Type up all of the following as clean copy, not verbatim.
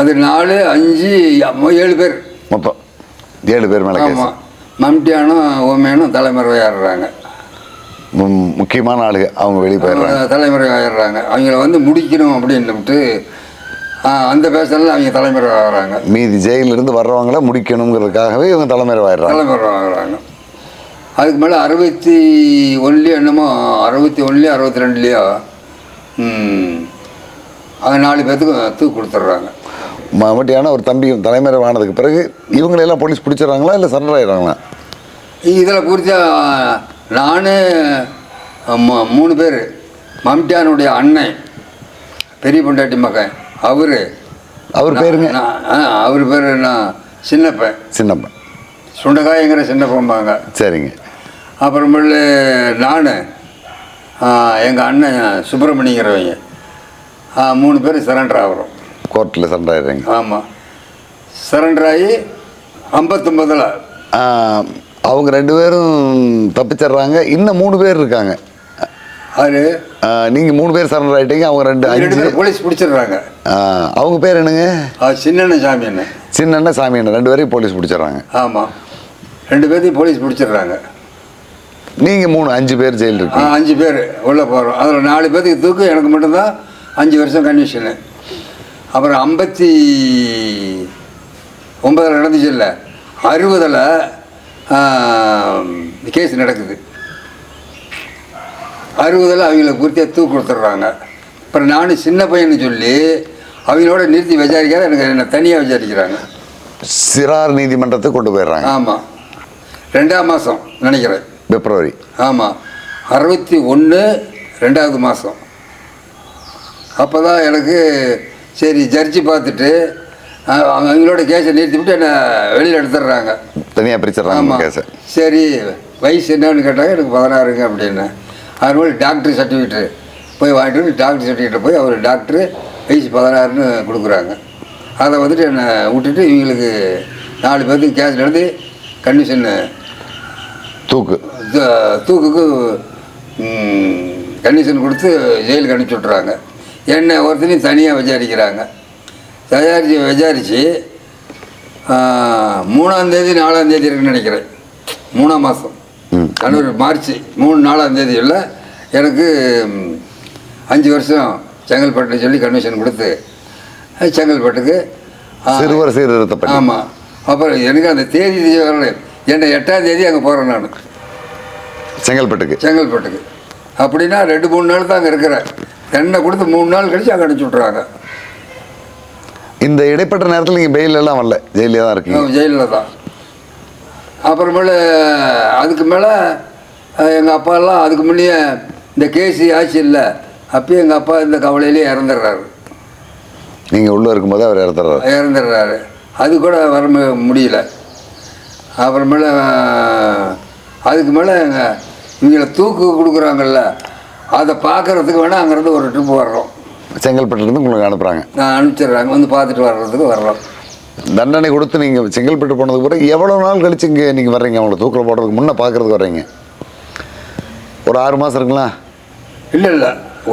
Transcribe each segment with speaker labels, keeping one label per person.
Speaker 1: அது 4, 5, 7 பேர்
Speaker 2: மொத்தம் 7 பேர் மேலே.
Speaker 1: ஆமாம், மம்டியானும் ஓமேனும் தலைமுறை ஆயிடுறாங்க.
Speaker 2: முக்கியமான ஆளுங்க அவங்க வெளியே போயிடுறாங்க,
Speaker 1: தலைமுறை ஆயிடுறாங்க. அவங்கள வந்து முடிக்கணும் அப்படின்ட்டு அந்த பேசல அவங்க தலைமுறை ஆகிறாங்க. மீதி
Speaker 2: ஜெயிலிருந்து வர்றவங்கள முடிக்கணுங்கிறதுக்காகவே இவங்க தலைமுறை
Speaker 1: ஆகிறாங்க. அதுக்கு மேலே 61 என்னமோ 61 62 அவங்க 4 பேர்த்துக்கு தூக்கு கொடுத்துட்றாங்க.
Speaker 2: மம்டியான ஒரு தம்பியும் தலைமுறை ஆனதுக்கு பிறகு இவங்களெல்லாம் போலீஸ் பிடிச்சிடறாங்களா இல்லை சரண்டர் ஆகிடுறாங்களா?
Speaker 1: இதில் குறித்தா நான் 3 பேர், மம்டியானுடைய அண்ணன் பெரிய பொண்டாட்டி மகன் அவர்
Speaker 2: பேருங்க,
Speaker 1: அவர் பேர் நான் சின்னப்பன் சுண்டகாயங்கிற சின்னப்பம்பாங்க.
Speaker 2: சரிங்க.
Speaker 1: அப்புறமேல நான் எங்கள் அண்ணன் சுப்பிரமணியங்கிறவங்க 3 பேர் சரண்டர் ஆகிறோம்.
Speaker 2: கோர்ட்டில் சரண்டர் ஆகிடுறீங்க?
Speaker 1: ஆமாம், சரண்டர் ஆகி 59
Speaker 2: அவங்க 2 பேரும் தப்பிச்சிட்றாங்க. இன்னும் 3 பேர் இருக்காங்க.
Speaker 1: அது
Speaker 2: நீங்கள் 3 பேர் சரண்டர் ஆகிட்டீங்க, அவங்க 2 பேர்
Speaker 1: போலீஸ் பிடிச்சிடுறாங்க.
Speaker 2: அவங்க பேர் என்னங்க?
Speaker 1: சின்னண்ணன் சாமி அண்ணன்.
Speaker 2: சின்னண்ணன் சாமி அண்ணன் 2 பேரையும் போலீஸ் பிடிச்சிட்றாங்க.
Speaker 1: ஆமாம், 2 பேர்த்தையும் போலீஸ் பிடிச்சிடுறாங்க.
Speaker 2: நீங்கள் 5 பேர் ஜெயில் இருக்கு.
Speaker 1: 5 பேர் உள்ளே போகிறோம். அதில் 4 பேர்த்துக்கு தூக்கு, எனக்கு மட்டும்தான் 5 வருஷம் கண்டிஷனு. அப்புறம் 59 நடந்துச்சு இல்லை, 60 கேஸ் நடக்குது. 60 அவங்கள பூர்த்தியாக தூக்கு கொடுத்துட்றாங்க. அப்புறம் நானும் சின்ன பையன்னு சொல்லி அவங்களோட நிறுத்தி விசாரிக்காத என்னை தனியாக விசாரிக்கிறாங்க.
Speaker 2: சிறார் நீதிமன்றத்துக்கு கொண்டு போயிடுறாங்க.
Speaker 1: ஆமாம், 2ஆம் மாதம் நினைக்கிறேன்,
Speaker 2: பிப்ரவரி.
Speaker 1: ஆமாம், 61 2வது மாதம். அப்போ தான் எனக்கு சரி ஜட்ஜி பார்த்துட்டு அவங்களோட கேஸை நிறுத்திவிட்டு என்னை வெளியில் எடுத்துடுறாங்க,
Speaker 2: தனியாக பிரிச்சிடுறாங்க கேஸை.
Speaker 1: சரி வயசு என்னன்னு கேட்டாங்க, எனக்கு 16ங்க அப்படின்னு. அதனால டாக்டர் சர்டிஃபிகேட்டு போய் வாங்கிட்டு வந்து டாக்டர் சர்டிஃபிகேட்டை போய் அவர் டாக்டரு வயசு 16ன்னு கொடுக்குறாங்க. அதை வந்துட்டு என்னை விட்டுட்டு இவங்களுக்கு 4 பேர்த்துக்கு கேஸ் நடந்து கண்டிஷனு தூக்குக்கு கண்டிஷன் கொடுத்து ஜெயிலுக்கு அனுப்பிச்சி விட்றாங்க. என்னை ஒருத்தனையும் தனியாக விசாரிக்கிறாங்க. விசாரித்து 3ஆம் தேதி 4ஆம் தேதி இருக்குன்னு நினைக்கிறேன், 3ஆம் மாதம் மார்ச் 3 4ஆம் தேதி இல்லை எனக்கு 5 வருஷம் செங்கல்பட்டு சொல்லி கன்விஷன் கொடுத்து செங்கல்பட்டுக்கு
Speaker 2: சிறுவர் சீர்திருத்தப்பள்ளி.
Speaker 1: ஆமாம். அப்புறம் எனக்கு அந்த தேதி என்னை 8ஆம் தேதி அங்கே போகிறேன் நான் செங்கல்பட்டுக்கு. அப்படின்னா 2-3 நாள் தான் அங்கே இருக்கிறேன். என்னை கொடுத்து 3 நாள் கழிச்சு அங்கே அனுப்பிச்சி விட்றாங்க.
Speaker 2: இந்த இடைப்பட்ட நேரத்தில் நீங்கள் பெயிலெல்லாம் வரல, ஜெயிலே தான் இருக்கீங்க?
Speaker 1: ஜெயிலில் தான். அப்புறமேல அதுக்கு மேலே எங்கள் அப்பாலாம் அதுக்கு முன்னே இந்த கேசி ஆச்சு இல்லை, அப்பயும் எங்கள் அப்பா இந்த கவலையிலே இறந்துடுறாரு.
Speaker 2: நீங்கள் உள்ளே இருக்கும்போது அவர்
Speaker 1: இறந்துடுறாரு. அது கூட வர முடியல. அப்புறமேல அதுக்கு மேலே இவங்களை தூக்கு கொடுக்குறாங்கல்ல, அதை பார்க்குறதுக்கு வேணால் அங்கேருந்து ஒரு ட்ரிப் வர்றோம்.
Speaker 2: செங்கல்பட்டுலேருந்து உங்களுக்கு அனுப்புகிறாங்க?
Speaker 1: அனுப்பிச்சிடுறாங்க, வந்து பார்த்துட்டு வர்றதுக்கு வர்றோம்.
Speaker 2: தண்டனை கொடுத்து நீங்கள் செங்கல்பட்டு போனதுக்கு பிறகு எவ்வளோ நாள் கழிச்சு இங்கே நீங்கள் வர்றீங்க? அவங்கள தூக்கில் போடுறதுக்கு முன்னே பார்க்குறதுக்கு வர்றீங்க? ஒரு 6 மாதம் இருக்குங்களா?
Speaker 1: இல்லை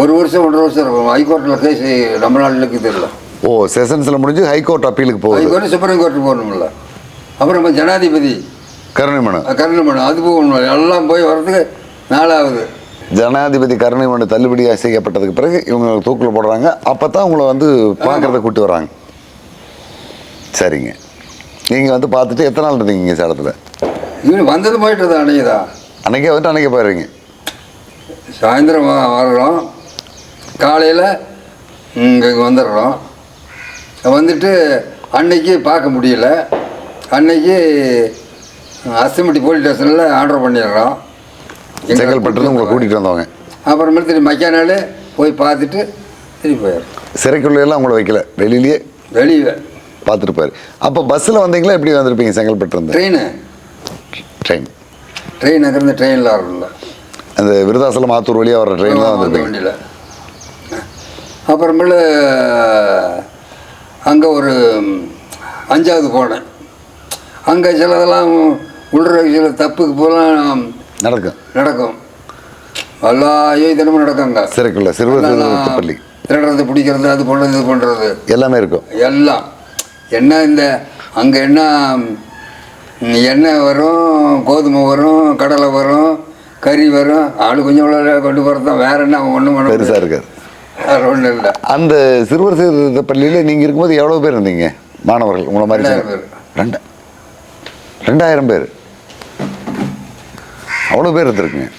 Speaker 1: 1 வருஷம் 1.5 வருஷம் இருக்கும். ஹைகோர்ட்டில் கேஸ் நம்ம நாளுக்கு தெரியல.
Speaker 2: ஓ, செஷன்ஸில் முடிஞ்சு ஹைகோர்ட் அப்பீலுக்கு போகுது.
Speaker 1: ஹைகோர்ட்டு சுப்ரீம் கோர்ட்டு போகணும்ல. அப்புறம் நம்ம ஜனாதிபதி கருணை மனு அது போகணும். எல்லாம் போய் வர்றதுக்கு 4ஆவது.
Speaker 2: ஜனாதிபதி கருணை மனு தள்ளுபடியாக செய்யப்பட்டதுக்கு பிறகு இவங்க தூக்கில் போடுறாங்க. அப்போ தான் உங்களை வந்து பார்க்குறத கூட்டி வர்றாங்க. சரிங்க. நீங்கள் வந்து பார்த்துட்டு எத்தனை நாள் இருந்தீங்க இங்கே சேலத்தில்?
Speaker 1: இவனு வந்தது போயிட்டு
Speaker 2: அன்றைக்கே வந்துட்டு அன்றைக்கே போயிடுறீங்க?
Speaker 1: சாயந்தரம் வர்றோம், காலையில் இங்கே வந்துடுறோம். வந்துட்டு அன்னைக்கு பார்க்க முடியல. அன்னைக்கு அஸ்தம்பட்டி போலீஸ் ஸ்டேஷனில் ஆர்டர் பண்ணிடுறோம்.
Speaker 2: செங்கல்பட்டு உங்களை கூட்டிகிட்டு வந்தவங்க.
Speaker 1: அப்புறமேட்டு திரும்பி மக்கிய நாள் போய் பார்த்துட்டு திரும்பி போயிடுறோம்.
Speaker 2: சிறைக்குள்ளையெல்லாம் உங்களை வைக்கல, வெளியே பார்த்துட்டு போயிரு. அப்போ பஸ்ஸில் வந்தீங்களா? எப்படி வந்திருப்பீங்க செங்கல்பட்டு இருந்து?
Speaker 1: ட்ரெயின் அங்கேருந்து ட்ரெயினில் வரல,
Speaker 2: அந்த விருதாசலம் ஆத்தூர் வழியாக வர ட்ரெயின் தான் வந்திருப்பீங்க
Speaker 1: வண்டியில். அப்புறமேல அங்கே ஒரு 5ஆவது போனேன். அங்கே சிலதெல்லாம் உள்ற சில தப்புக்கு போகலாம் நடக்கும். எல்லா தினமும் நடக்குங்க.
Speaker 2: சிறைக்குள்ள சிறுவர் பள்ளி
Speaker 1: திருடுறது பிடிக்கிறது, அது பண்ணுறது இது பண்ணுறது
Speaker 2: எல்லாமே இருக்கும்.
Speaker 1: எல்லாம் என்ன இந்த அங்கே என்ன எண்ணெய் வரும், கோதுமை வரும், கடலை வரும், கறி வரும், ஆளு கொஞ்சம் கொண்டு போகிறது தான். வேற என்ன ஒன்றும் பண்ண
Speaker 2: பெருசாக இருக்காது.
Speaker 1: வேறு ஒன்றும் இல்லை.
Speaker 2: அந்த சிறுவர் சீர்திருத்த பள்ளியில் நீங்கள் இருக்கும்போது எவ்வளோ பேர் இருந்தீங்க மாணவர்கள் உங்களை மாதிரி?
Speaker 1: 2000 பேர்.
Speaker 2: 2000 பேர். அவ்வளோ பேர் இருந்திருக்குங்க.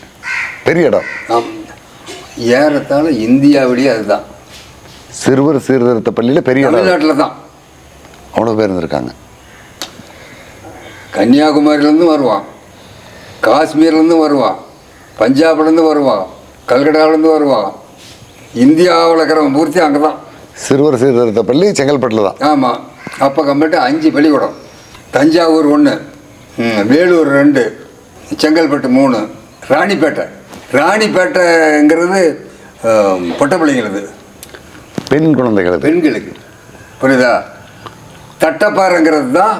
Speaker 2: பெரிய இடம்.
Speaker 1: ஏறத்தாழ இந்தியாவிலேயே அதுதான்
Speaker 2: சிறுவர் சீர்திருத்த பள்ளியில் பெரிய இடம்.
Speaker 1: தமிழ்நாட்டில் தான்
Speaker 2: அவ்வளோ பேர் இருந்திருக்காங்க.
Speaker 1: கன்னியாகுமரியிலேருந்து வருவான், காஷ்மீர்லேருந்து வருவான், பஞ்சாப்லேருந்து வருவான், கல்கட்டாவிலேருந்து வருவான். இந்தியாவில் இருக்கிறவன் பூர்த்தி அங்கே தான்.
Speaker 2: சிறுவர் சீர்திருத்த பள்ளி செங்கல்பட்டில் தான்.
Speaker 1: ஆமாம். அப்போ கம்பெட்டு 5 பள்ளிக்கூடம். தஞ்சாவூர் 1, வேலூர் 2, செங்கல்பட்டு 3, ராணிப்பேட்டைங்கிறது பொட்ட பிள்ளைங்கிறது,
Speaker 2: பெண் குழந்தைகள்,
Speaker 1: பெண்களுக்கு. புரியுதா? தட்டப்பாறைங்கிறது தான்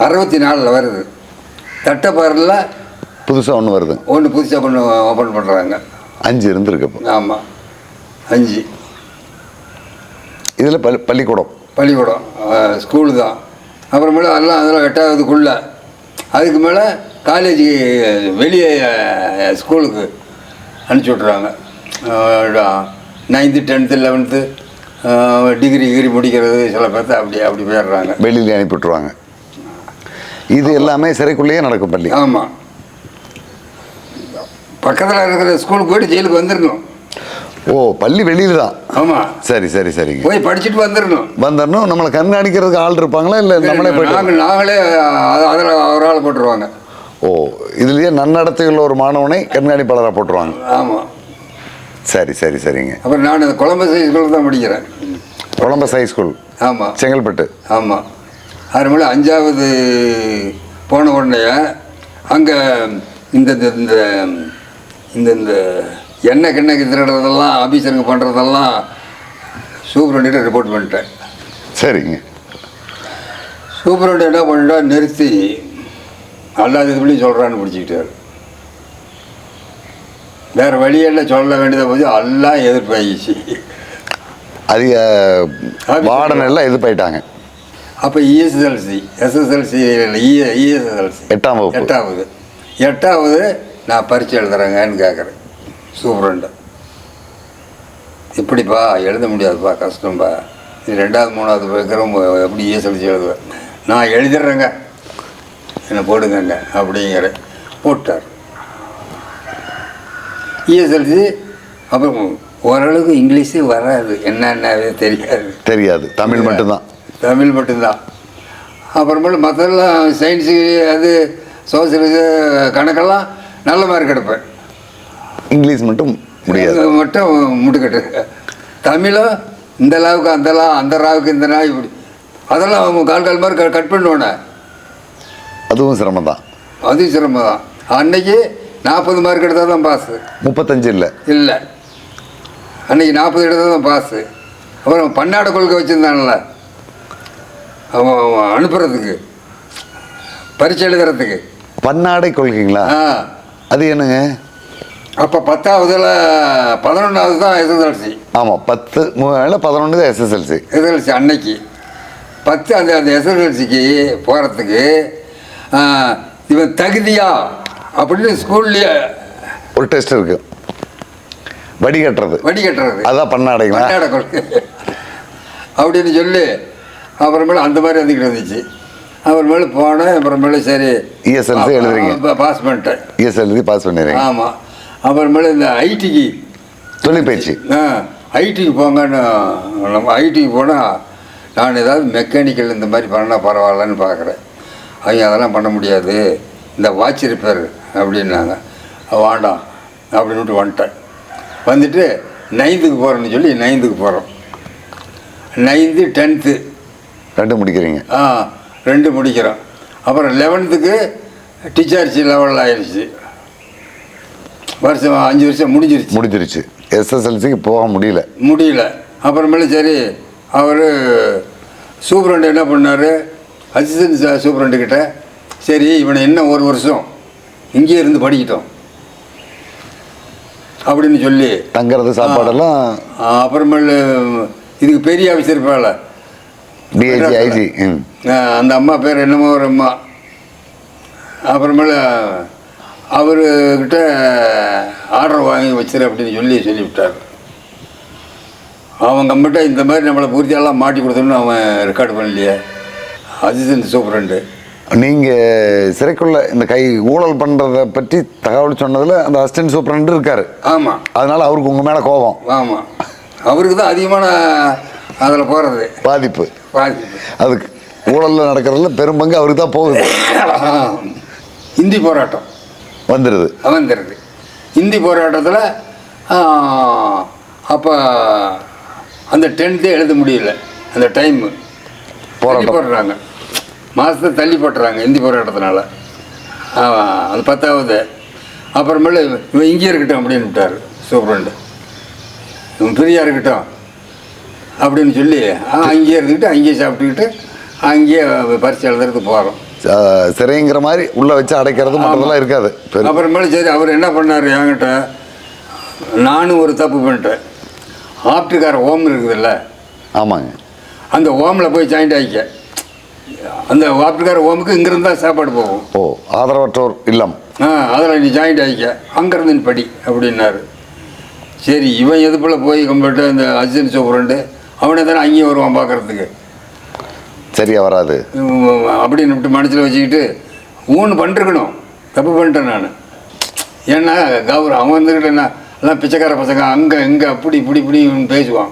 Speaker 1: 64 வருது. தட்டப்பாறையில்
Speaker 2: புதுசாக ஒன்று வருது.
Speaker 1: புதுசாக ஒன்று ஓப்பன் பண்ணுறாங்க.
Speaker 2: 5 இருந்திருக்கு.
Speaker 1: ஆமாம், 5.
Speaker 2: இதில் பள்ளிக்கூடம்
Speaker 1: ஸ்கூலு தான். அப்புறமேல அதெல்லாம் 8வதுக்குள்ளே. அதுக்கு மேலே காலேஜுக்கு வெளியே ஸ்கூலுக்கு அனுப்பிச்சி விட்றாங்க. 9th 10th 11th டிகிரி முடிக்கிறது சில பேர்த்த அப்படி போயிடுறாங்க,
Speaker 2: வெளியில் அனுப்பி விட்ருவாங்க. இது எல்லாமே சிறைக்குள்ளேயே நடக்கும் பள்ளி.
Speaker 1: ஆமாம். பக்கத்தில் இருக்கிற ஸ்கூலுக்கு போய்ட்டு ஜெயிலுக்கு வந்துடணும்.
Speaker 2: ஓ, பள்ளி வெளியில் தான்.
Speaker 1: ஆமாம்.
Speaker 2: சரிங்க.
Speaker 1: போய் படிச்சுட்டு வந்துடணும். நம்மளை
Speaker 2: கண்காணிக்கிறதுக்கு ஆள் இருப்பாங்களா, இல்லை நம்மளே போய்ட்டு?
Speaker 1: நாங்களே அதில் ஒரு ஆள் போட்டுருவாங்க.
Speaker 2: ஓ, இதுலேயே நன்னடத்தையுள்ள ஒரு மாணவனை கண்காணிப்பாளராக போட்டுருவாங்க.
Speaker 1: ஆமாம்.
Speaker 2: சரிங்க.
Speaker 1: அப்புறம் நான் கொலம்பஸ் ஹை ஸ்கூலில் தான் படிக்கிறேன்.
Speaker 2: Columbus high school.
Speaker 1: ஆமாம்,
Speaker 2: செங்கல்பட்டு.
Speaker 1: ஆமாம். அதுமாதிரி 5வது போன உடனே அங்கே இந்த எண்ணெய் திருடுறதெல்லாம், ஆஃபீஸருங்க பண்ணுறதெல்லாம் சூப்பரண்டிட்ட ரிப்போர்ட் பண்ணிட்டேன்.
Speaker 2: சரிங்க.
Speaker 1: சூப்பரண்ட் என்ன பண்ணிட்டா, நிறுத்தி அல்லாத இது பண்ணி சொல்கிறான்னு பிடிச்சிக்கிட்டாரு. வேறு வழியெல்லாம் சொல்ல வேண்டியதை போது எல்லாம் எதிர்ப்பாயிடுச்சு.
Speaker 2: அதிக வார்டன் எல்லாம் எதிர்ப்பாயிட்டாங்க.
Speaker 1: அப்போ எஸ்எஸ்எல்சி 8வது நான் பரீட்சை எழுதுறேங்கன்னு கேட்குறேன் சூப்பரண்ட. இப்படிப்பா எழுத முடியாதுப்பா, கஷ்டம்பா, இது 2வது 3வது வைக்கிறவங்க எப்படி எஸ்எல்சி எழுதுவேன், நான் எழுதிடுறேங்க, என்னை போடுங்கங்க அப்படிங்கிற போட்டார். இஎஸ்எல்சி. அப்புறம் ஓரளவுக்கு இங்கிலீஷு வராது, என்னென்னவே தெரியாது.
Speaker 2: தமிழ் மட்டும்தான்.
Speaker 1: அப்புறமேல மற்றெல்லாம் சயின்ஸு, அது சோசியலிசு, கணக்கெல்லாம் நல்ல மார்க் எடுப்பேன்.
Speaker 2: இங்கிலீஷ் மட்டும்
Speaker 1: முட்டுக்கட்டு. தமிழும் இந்த அளவுக்கு அந்த ராவுக்கு இந்த நாள் இப்படி, அதெல்லாம் கால் மாதிரி கட் பண்ணுவோண்ணே.
Speaker 2: அதுவும் சிரமம் தான்.
Speaker 1: அன்னைக்கு 40 மார்க் எடுத்தால் தான் பாஸு.
Speaker 2: 35 இல்லை.
Speaker 1: அன்னைக்கு 40 எடுத்தால் தான் பாஸு. அப்புறம் பன்னாடு கொள்கை வச்சுருந்தான்ல அவன் அனுப்புறதுக்கு, பரீட்சை எழுதுறதுக்கு.
Speaker 2: பன்னாடை கொள்கைங்களா? அது என்னங்க?
Speaker 1: அப்போ 10வதுல 11வது தான் எஸ்எஸ்எல்சி.
Speaker 2: ஆமாம், 10 11 தான் எஸ்எஸ்எல்சி.
Speaker 1: அன்னைக்கு 10 அந்த எஸ்எஸ்எல்சிக்கு போகிறதுக்கு இவன் தகுதியா அப்படின்னு ஸ்கூல்லையே
Speaker 2: ஒரு டெஸ்ட் இருக்கு. வடிகட்டுறது அதான் பன்னாடைங்களா?
Speaker 1: பன்னாடை கொள்கை அப்படின்னு சொல்லி அப்புறமேல அந்த மாதிரி வந்துக்கிட்டு இருந்துச்சு. அப்புறமேல போனேன். அப்புறமேல சரி
Speaker 2: இஎஸ்எல்சி எழுதுறீங்க,
Speaker 1: பாஸ் பண்ணிட்டேன்.
Speaker 2: இஎஸ்எல்சி பாஸ் பண்ணிடுறீங்க.
Speaker 1: ஆமாம். அப்புறமேல இந்த ஐடிக்கு
Speaker 2: தொழிற்பயிற்சி,
Speaker 1: ஐடிக்கு போங்கன்னு, நம்ம ஐடிக்கு போனால் நான் ஏதாவது மெக்கானிக்கல் இந்த மாதிரி பண்ணால் பரவாயில்லன்னு பார்க்குறேன். அவங்க அதெல்லாம் பண்ண முடியாது, இந்த வாட்ச் ரிப்பேர் அப்படின்னாங்க. வேண்டாம் அப்படின்னு வந்துட்டேன். வந்துட்டு 9th போகிறேன்னு சொல்லி 9th போகிறோம். 9th 10th
Speaker 2: 2 முடிக்கிறீங்க.
Speaker 1: 2 முடிக்கிறோம். அப்புறம் 11th டிச்சார்ஜ் லெவலில் ஆயிடுச்சு. வருஷம் 5 வருஷம் முடிஞ்சிருச்சு.
Speaker 2: எஸ்எஸ்எல்சிக்கு போக முடியல.
Speaker 1: அப்புறமேல சரி அவர் சூப்பரண்ட் என்ன பண்ணார், அசிஸ்டன்ட் சூப்பரண்ட்டுக்கிட்ட, சரி இவனை இன்னும் 1 வருஷம் இங்கே இருந்து படிக்கிட்டோம் அப்படின்னு சொல்லி
Speaker 2: தங்கிறது சாப்பாடெல்லாம்.
Speaker 1: அப்புறமேல இதுக்கு பெரிய ஆஃபீஸர் இருப்பாள்,
Speaker 2: டிஐஜி ஐஜி.
Speaker 1: அந்த அம்மா பேர் என்னமோ ஒரு அம்மா. அப்புறமேல அவர்கிட்ட ஆர்டர் வாங்கி வச்சிரு அப்படின்னு சொல்லிவிட்டார். அவன் கம்பிட்ட இந்த மாதிரி நம்மளை பூர்த்தியெல்லாம் மாட்டி கொடுத்தோன்னு அவன் ரெக்கார்டு பண்ணலையே, அசிஸ்டன்ட் சூப்பரண்டு.
Speaker 2: நீங்கள் சிறைக்குள்ள இந்த கை ஊழல் பண்ணுறதை பற்றி தகவல் சொன்னதில் அந்த அசிஸ்டன்ட் சூப்பரண்ட் இருக்கார்.
Speaker 1: ஆமாம்.
Speaker 2: அதனால் அவருக்கு உங்கள் மேலே கோபம்.
Speaker 1: ஆமாம், அவருக்கு தான் அதிகமான அதில் போகிறது
Speaker 2: பாதிப்பு.
Speaker 1: பாதிப்பு
Speaker 2: அதுக்கு ஊழலில் நடக்கிறதுல பெரும்பங்கு அவருக்கு தான் போகுது.
Speaker 1: இந்தி போராட்டம்
Speaker 2: வந்துடுது.
Speaker 1: இந்தி போராட்டத்தில் அப்போ அந்த 10th எழுத முடியல. அந்த டைமு
Speaker 2: போராட்டம்
Speaker 1: போடுறாங்க, மாதத்தை தள்ளி போட்டுறாங்க இந்தி போராட்டத்தினால. அது 10வது. அப்புறமேல இவன் இங்கே இருக்கட்டும் அப்படின்னு விட்டார் சூப்பரண்டு. இவன் ஃப்ரீயாக இருக்கட்டும் அப்படின்னு சொல்லி அங்கேயே இருந்துக்கிட்டு அங்கேயே சாப்பிட்டுக்கிட்டு அங்கேயே பரிசு எழுதுறதுக்கு போகிறோம்.
Speaker 2: சிறைங்கிற மாதிரி உள்ளே வச்சு அடைக்கிறது மட்டும்தான் இருக்காது.
Speaker 1: அப்புறமேல சரி அவர் என்ன பண்ணார் என்கிட்ட, நானும் ஒரு தப்பு பண்ணிட்டேன். ஆப்டுக்கார ஓம் இருக்குதுல்ல,
Speaker 2: ஆமாங்க,
Speaker 1: அந்த ஓமில் போய் ஜாயிண்ட் ஆகிக்க. அந்த ஆப்டுக்கார ஓமுக்கு இங்கேருந்து தான் சாப்பாடு போகும்.
Speaker 2: ஓ, ஆதரவற்றோர் இல்லம்.
Speaker 1: அதில் நீ ஜாயிண்ட் ஆகிக்க, அங்கேருந்து நீ படி அப்படின்னாரு. சரி, இவன் எது போல் போய் கம்பிட்டு அந்த அசிஸ்டன்ட் சூப்பரண்டு அவனே தானே அங்கேயும் வருவான் பார்க்குறதுக்கு.
Speaker 2: சரியா வராது
Speaker 1: அப்படின்னு விட்டு மனசில் வச்சுக்கிட்டு ஊன்னு பண்ணிருக்கணும். தப்பு பண்ணிட்டேன் நான். ஏன்னா அவன் வந்துக்கிட்டு என்ன எல்லாம் பிச்சைக்கார பசங்க அங்கே இங்கே அப்படி இப்படி பேசுவான்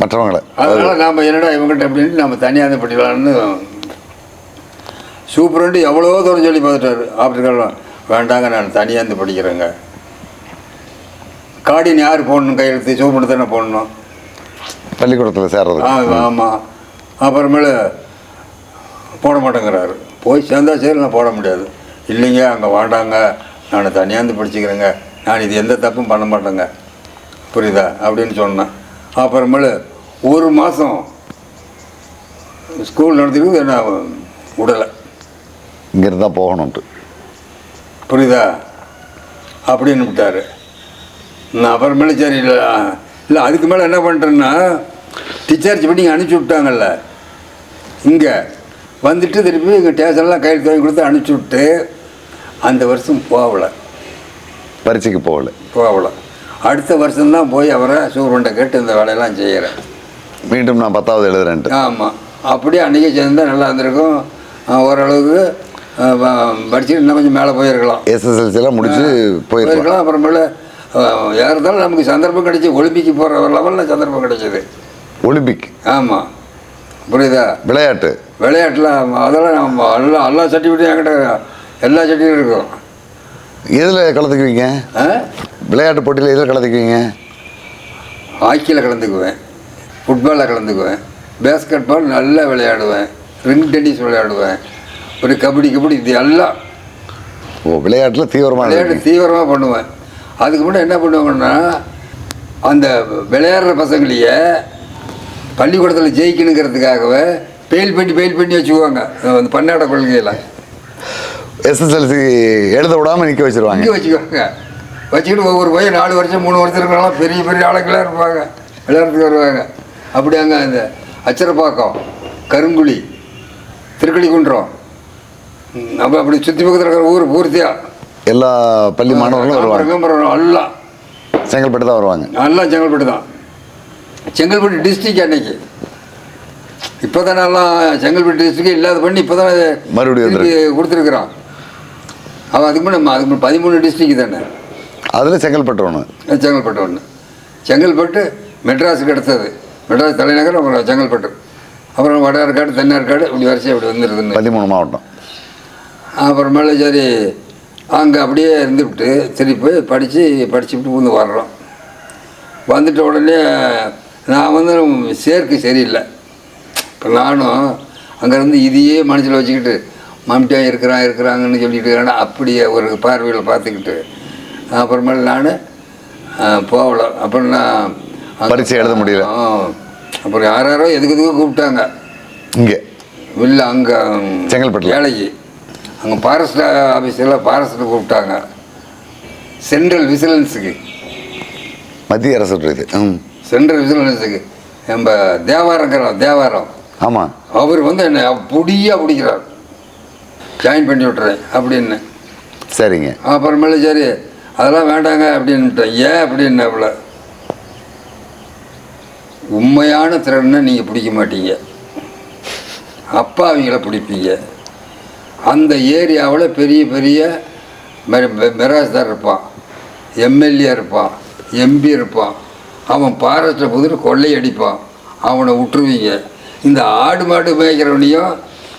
Speaker 2: மற்றவங்களை.
Speaker 1: அதனால் நாம் என்னடா இவங்ககிட்ட அப்படின்ட்டு நம்ம தனியாக படிக்கலான்னு. சூப்பரண்டு எவ்வளோ தூரம் சொல்லி பார்த்துட்டாரு. ஆப்டிக்கலாம் வேண்டாங்க, நான் தனியாக இருந்து படிக்கிறேங்க. கார்டின் யார் போடணும், கையெழுத்து சூப்பரண்டு தானே போடணும்
Speaker 2: பள்ளிக்கூடத்தில் சேர்றது.
Speaker 1: ஆமாம். அப்புறமேல போட மாட்டேங்கிறாரு. போய் சேர்ந்தா சரி, நான் போட முடியாது. இல்லைங்க அங்கே வேண்டாங்க, நான் தனியாந்து படிச்சுக்கிறேங்க, நான் இது எந்த தப்பும் பண்ண மாட்டேங்க, புரியுதா அப்படின்னு சொன்னேன். அப்புறமேல ஒரு மாதம் ஸ்கூல் நடத்திட்டு நான் விடலை,
Speaker 2: இங்கேருந்து தான் போகணுன்ட்டு,
Speaker 1: புரியுதா அப்படின்னு விட்டார். நான் அப்புறமேல சரி இல்லை அதுக்கு மேலே என்ன பண்ணிட்டேன்னா, டிஸ்சார்ஜ் பண்ணி அனுப்பிச்சி விட்டாங்கல்ல, இங்கே வந்துட்டு திருப்பி இங்கே ஸ்டேஷன்லாம் கையெழுத்து வாங்கி கொடுத்து அனுப்பிச்சி விட்டு அந்த வருஷம் போகலை,
Speaker 2: பரீட்சைக்கு போகலை.
Speaker 1: அடுத்த வருஷம்தான் போய் அவரை சூப்பரண்டை கேட்டு இந்த வேலையெல்லாம் செய்கிறேன்.
Speaker 2: மீண்டும் நான் 10வது எழுதுறேன்ட்டு.
Speaker 1: ஆமாம், அப்படியே அன்றைக்கி சேர்ந்தால் நல்லா இருந்திருக்கும். ஓரளவுக்கு படிச்சுட்டு இன்னும் கொஞ்சம் மேலே போயிருக்கலாம்,
Speaker 2: எஸ்எஸ்எல்சிலாம் முடிச்சு போயிருக்கலாம்.
Speaker 1: அப்புறமேல யார் இருந்தாலும் நமக்கு சந்தர்ப்பம் கிடைச்சி ஒலிம்பிக்கு போகிற லெவலில் சந்தர்ப்பம் கிடைச்சிது.
Speaker 2: ஒலிம்பிக்?
Speaker 1: ஆமாம், புரியுதா. விளையாட்டில் அதெல்லாம் எல்லா சர்டிஃபிகேட்டும் என்கிட்ட எல்லா சர்டிஃபிகேட்டும் இருக்கும்.
Speaker 2: எதில் கலந்துக்குவீங்க? விளையாட்டு போட்டியில் எதில் கலந்துக்குவீங்க?
Speaker 1: ஹாக்கியில் கலந்துக்குவேன், ஃபுட்பாலில் கலந்துக்குவேன், பேஸ்கெட் பால் நல்லா விளையாடுவேன், ரிங் டென்னிஸ் விளையாடுவேன், ஒரு கபடி இது எல்லாம்.
Speaker 2: விளையாட்டில்
Speaker 1: தீவிரமாக பண்ணுவேன். அதுக்கு முன்னாடி என்ன பண்ணுவாங்கன்னா, அந்த விளையாடுற பசங்களையே பள்ளிக்கூடத்தில் ஜெயிக்கணுங்கிறதுக்காகவே பெயில் பண்ணி வச்சுக்குவாங்க. அந்த பன்னாட கொள்கையில்
Speaker 2: எஸ்எஸ்எல்சி எழுத விடாமல் நிற்க வச்சுக்குவாங்க.
Speaker 1: வச்சுக்கிட்டு ஒவ்வொரு பையன் 4 வருஷம் 3 வருஷம் இருக்கிறனால பெரிய ஆளுங்களாக இருப்பாங்க, விளையாடுறதுக்கு வருவாங்க. அப்படி அங்கே அந்த அச்சரப்பாக்கம், கருங்குழி, திருக்கழிக்குன்றம், அப்போ அப்படி சுற்றி பக்கத்தில் இருக்கிற ஊர் பூர்த்தியாக
Speaker 2: எல்லா பள்ளி மாணவர்களும் வருவாங்க.
Speaker 1: எல்லாம்
Speaker 2: செங்கல்பட்டு தான் வருவாங்க.
Speaker 1: எல்லாம் செங்கல்பட்டு தான். செங்கல்பட்டு டிஸ்ட்ரிக்ட் அன்னைக்கு இப்போ தானே எல்லாம் செங்கல்பட்டு டிஸ்ட்ரிக்ட் இல்லாத பண்ணி இப்போ தானே மறுபடியும் கொடுத்துருக்குறோம். அவன் அதுக்கு முன்னாடி 13 டிஸ்ட்ரிக்ட் தானே.
Speaker 2: அதில் செங்கல்பட்டு
Speaker 1: ஒன்று. செங்கல்பட்டு மெட்ராஸுக்கு அடுத்தது, மெட்ராஸ் தலைநகர், அப்புறம் செங்கல்பட்டு, அப்புறம் வடார்காடு, தென்னார்காடு, இப்படி வரிசை அப்படி வந்துருக்குன்னு
Speaker 2: 13 மாவட்டம்.
Speaker 1: அப்புறமேல சரி அங்கே அப்படியே இருந்துவிட்டு சரி போய் படிச்சுட்டு வந்து வர்றோம். வந்துட்ட உடனே நான் வந்து சேர்க்கை சரியில்லை. இப்போ நானும் அங்கேருந்து இதையே மனசில் வச்சுக்கிட்டு மம்டியாக இருக்கிறாங்கன்னு சொல்லிட்டு அப்படியே ஒரு பார்வையில் பார்த்துக்கிட்டு அப்புறமேல நான் போகலை. அப்புறம் நான்
Speaker 2: பரீட்சை எழுத முடியல.
Speaker 1: அப்புறம் யாரோ எதுக்கு கூப்பிட்டாங்க
Speaker 2: இங்கே
Speaker 1: இல்லை, அங்கே
Speaker 2: செங்கல்பட்டு
Speaker 1: வேலைக்கு, அங்கே ஃபாரஸ்ட் ஆஃபீஸில் ஃபாரஸ்ட்டு கூப்பிட்டாங்க, சென்ட்ரல் விசிலன்ஸுக்கு,
Speaker 2: மத்திய அரசு சென்ட்ரல்
Speaker 1: விசிலன்ஸுக்கு நம்ம தேவாரம்
Speaker 2: ஆமாம்.
Speaker 1: அவர் வந்து என்னை பிடிக்கிறார், ஜாயின் பண்ணி விட்டுறேன் அப்படின்னு.
Speaker 2: சரிங்க.
Speaker 1: அப்புறமேல சரி அதெல்லாம் வேண்டாங்க அப்படின்ட்டேன். ஏன் அப்படின்னு, அவ்வளோ உண்மையான திறனை நீங்கள் பிடிக்க மாட்டீங்க, அப்பா அவங்கள பிடிப்பீங்க. அந்த ஏரியாவில் பெரிய பெரிய மிராஸ்தார் இருப்பான், எம்எல்ஏ இருப்பான், எம்பி இருப்பான். அவன் ஃபாரஸ்ட்டில் புதுட்டு கொள்ளையடிப்பான், அவனை விட்டுருவீங்க. இந்த ஆடு மாடு மேய்க்கிறவனையும்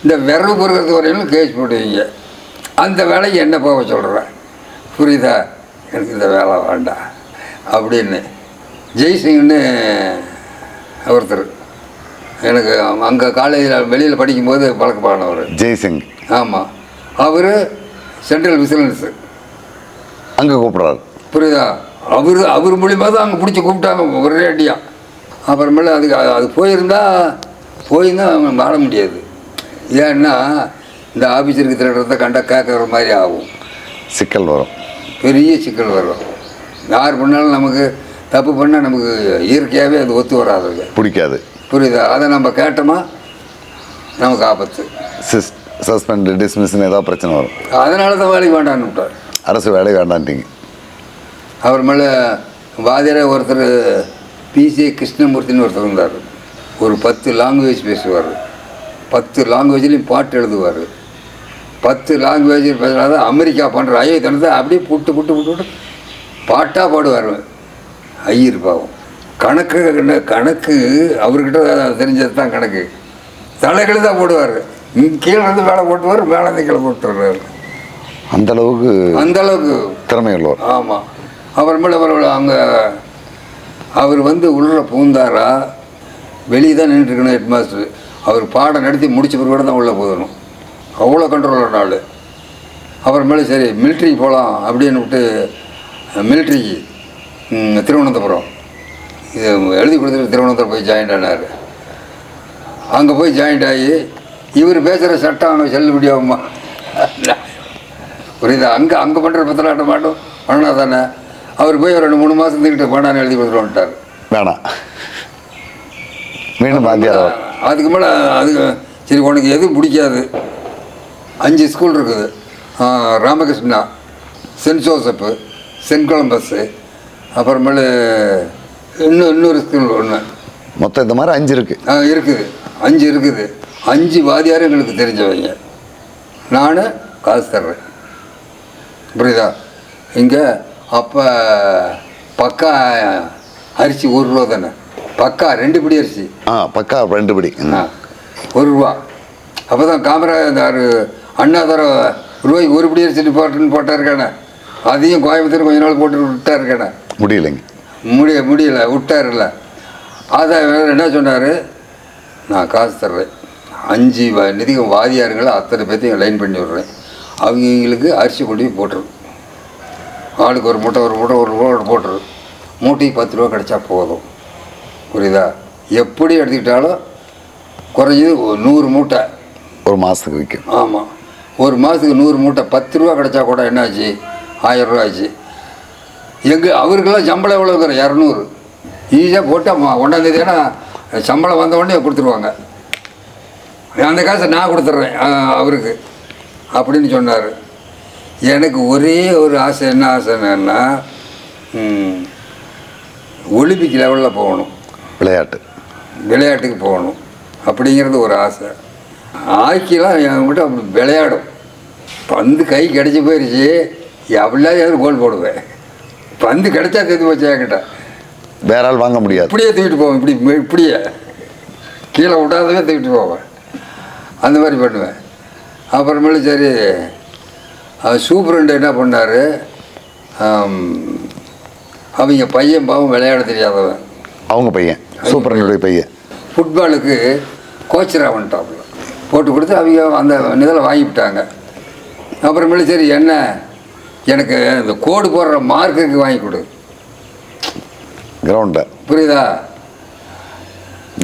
Speaker 1: இந்த விரவு பொறுக்கிறது வரையிலும் கேஸ் போடுவீங்க. அந்த வேலைக்கு என்ன போக சொல்கிறேன், புரியுதா? எனக்கு இந்த வேலை வேண்டாம் அப்படின்னு. ஜெய்சிங்னு ஒருத்தர் எனக்கு அங்கே காலேஜில் வெளியில் படிக்கும்போது பழக்கமானவர்,
Speaker 2: ஜெய்சிங்.
Speaker 1: ஆமாம். அவர் சென்ட்ரல் விசிலன்ஸு
Speaker 2: அங்கே கூப்பிட்றாரு,
Speaker 1: புரியுதா? அவர் மூலியமாக தான் அங்கே பிடிச்சி கூப்பிட்டாங்க ஒரே அடியாக. அப்புறமேல அது போயிருந்தால் அவங்க வாழ முடியாது. ஏன்னா இந்த ஆஃபீஸருக்கு திருடுறத கண்டா கேட்குற மாதிரி ஆகும்,
Speaker 2: சிக்கல் வரும்,
Speaker 1: பெரிய சிக்கல் வரும். யார் பண்ணாலும் நமக்கு தப்பு பண்ணால் நமக்கு இயற்கையாகவே அது ஒத்து வராது,
Speaker 2: பிடிக்காது,
Speaker 1: புரியுதா? அதை நம்ம கேட்டோமா நமக்கு ஆபத்து,
Speaker 2: சஸ்பெண்ட் டிஸ்மிஸ்ன்னு ஏதாவது பிரச்சனை வரும்.
Speaker 1: அதனால தான் வேலைக்கு வேண்டான்னு விட்டார்.
Speaker 2: அரசு வேலை வேண்டான்ட்டிங்க.
Speaker 1: அவர் மேலே வாதியார ஒருத்தர் பிசி கிருஷ்ணமூர்த்தின்னு ஒருத்தர் இருந்தார். ஒரு 10 லாங்குவேஜ் பேசுவார், 10 லாங்குவேஜ்லேயும் பாட்டு எழுதுவார். 10 லாங்குவேஜ் பேசுகிறாத அமெரிக்கா பண்ணுற ஐயத்தனத்தை அப்படியே புட்டு பாட்டாக பாடுவார். ஐயர் பாவம் கணக்கு அவர்கிட்ட தெரிஞ்சது தான் கணக்கு. தலைகள் தான் போடுவார், கீழே இருந்து மேலே போட்டுவார், மேலே இருந்து கீழே போட்டு வர்றாரு. அந்தளவுக்கு திறமை உள்ளவர். ஆமாம். அப்புறமேல அங்கே அவர் வந்து உள்ள பூந்தாரா, வெளியே தான் நின்றுருக்கணும் ஹெட் மாஸ்டர். அவர் பாடம் நடத்தி முடிச்ச பிறகு தான் உள்ளே போகணும், அவ்வளோ கண்ட்ரோலான ஆள். அப்புறமேல சரி மிலிட்ரிக்கு போகலாம் அப்படின்னு விட்டு மிலிட்ரிக்கு திருவனந்தபுரம் இது எழுதி கொடுத்துட்டு திருவனந்தபுரம் போய் ஜாயின்ட் ஆனார். அங்கே போய் ஜாயின்ட் ஆகி இவர் பேசுகிற சட்டம் அங்கே செல்லுபடியாகுமா, புரியுதா? அங்கே பண்ணுற பத்திராட்ட மாட்டோம் பண்ணா தானே. அவர் போய் ஒரு 2-3 மாதம் இருந்துக்கிட்டு பாடான்னு எழுதி கொடுத்துட்டு வந்துட்டார்.
Speaker 2: வேணாம் மீண்டும் வாத்தியார்.
Speaker 1: அதுக்கு மேலே சரி உனக்கு எதுவும் பிடிக்காது. 5 ஸ்கூல் இருக்குது, ராமகிருஷ்ணா, சென்ட் ஜோசப்பு, சென்ட் கொலம்பஸ்ஸு, அப்புறமேலு இன்னொரு ஸ்கூல் ஒன்று.
Speaker 2: மொத்தம் இந்த மாதிரி 5 இருக்குது.
Speaker 1: 5 இருக்குது. 5 வாதியாரும் எங்களுக்கு தெரிஞ்சவங்க. நான் காசு தர்றேன், புரியுதா? இங்கே அப்போ பக்கா அரிசி 1 ரூபா தானே, பக்கா 2 படி அரிசி.
Speaker 2: பக்கா 2 படி
Speaker 1: 1 ரூபா. அப்போ தான் காமராஜர் அண்ணா தர ரூபாய்க்கு 1 படி அரிசி போட்டாருக்கானே, அதையும் கோயம்புத்தூர் கொஞ்ச நாள் போட்டு விட்டாருக்கானே.
Speaker 2: முடியலைங்க,
Speaker 1: முடியல விட்டார்ல. அதை என்ன சொன்னார், நான் காசு தர்றேன், 5 நிதிகம் வாதியாருங்களை அத்தனை பேர்த்தையும் லைன் பண்ணி விட்றேன், அவங்களுக்கு அரிசி கொண்டு போய் போட்டுரு, ஆளுக்கு ஒரு மூட்டை போட்டுரு, மூட்டைக்கு 10 ரூபா கிடச்சா போதும், புரியுதா? எப்படி எடுத்துக்கிட்டாலும் குறைஞ்சது 100 மூட்டை
Speaker 2: ஒரு மாதத்துக்கு விற்கும்.
Speaker 1: ஆமாம், ஒரு மாதத்துக்கு 100 மூட்டை 10 ரூபா கிடச்சா கூட என்னாச்சு, 1000 ரூபா ஆச்சு. அவருக்கெல்லாம் சம்பளம் எவ்வளோ இருக்கிற 200 ஈஸியாக போட்டால் 1ஆம் தேதினா சம்பளம் வந்த உடனே கொடுத்துருவாங்க. அந்த காசை நான் கொடுத்துட்றேன் அவருக்கு அப்படின்னு சொன்னார். எனக்கு ஒரே ஒரு ஆசை, என்ன ஆசைன்னா ஒலிம்பிக் லெவலில் போகணும், விளையாட்டுக்கு போகணும் அப்படிங்கிறது ஒரு ஆசை. ஹாக்கிலாம் என்கிட்ட அப்படி விளையாடும், பந்து கை கிடச்சி போயிடுச்சு, எவ்வளோ கோல் போடுவேன். பந்து கிடைச்சா தெரிஞ்சு போச்சு என்கிட்ட,
Speaker 2: வேற ஆள் வாங்க முடியாது,
Speaker 1: இப்படியே தூக்கிட்டு போவேன், இப்படியே கீழே விட்டாதவே தூக்கிட்டு போவேன், அந்த மாதிரி பண்ணுவேன். அப்புறமேலு சரி சூப்பரண்டு என்ன பண்ணார், அவங்க பையன் பாவம் விளையாட தெரியாதவன்,
Speaker 2: அவங்க பையன் சூப்பரனுடைய பையன்
Speaker 1: ஃபுட்பாலுக்கு கோச்சராக வந்துட்டாப்புல போட்டு கொடுத்து அவங்க அந்த இதில் வாங்கிவிட்டாங்க. அப்புறமேலு சரி என்ன எனக்கு இந்த கோடு போடுற மார்க்குக்கு வாங்கி கொடு
Speaker 2: கிரவுண்டில்,
Speaker 1: புரியுதா?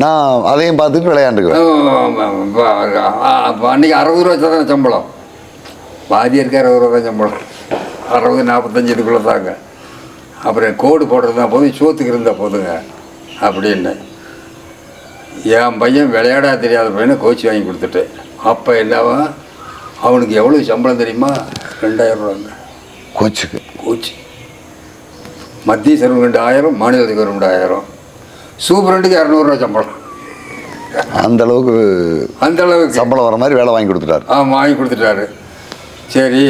Speaker 2: நான் அதையும் பார்த்துட்டு விளையாண்டுக்குவேன்.
Speaker 1: அன்றைக்கி 60 ரூபா தான் சம்பளம், வாதியாருக்கு 60 ரூபா தான் சம்பளம், 60-45 இதுக்குள்ளே தாங்க. அப்புறம் கோடு போடுறது தான் போதும், சோத்துக்கு இருந்தால் போதுங்க அப்படின்னு. என் பையன் விளையாட தெரியாத பையனை கோச் வாங்கி கொடுத்துட்டேன். அப்போ என்னவா அவனுக்கு எவ்வளோ சம்பளம் தெரியுமா? 2000 ரூபாங்க
Speaker 2: கோச்சுக்கு.
Speaker 1: கோச்சு மத்திய செலவு 2000, மாநிலத்துக்கு ஒரு 2000, சூப்பரண்டுக்கு 200 ரூபா சம்பளம்.
Speaker 2: அந்த அளவுக்கு சம்பளம் வர மாதிரி வேலை வாங்கி கொடுத்துட்டாரு.
Speaker 1: வாங்கி கொடுத்துட்டாரு. சரி,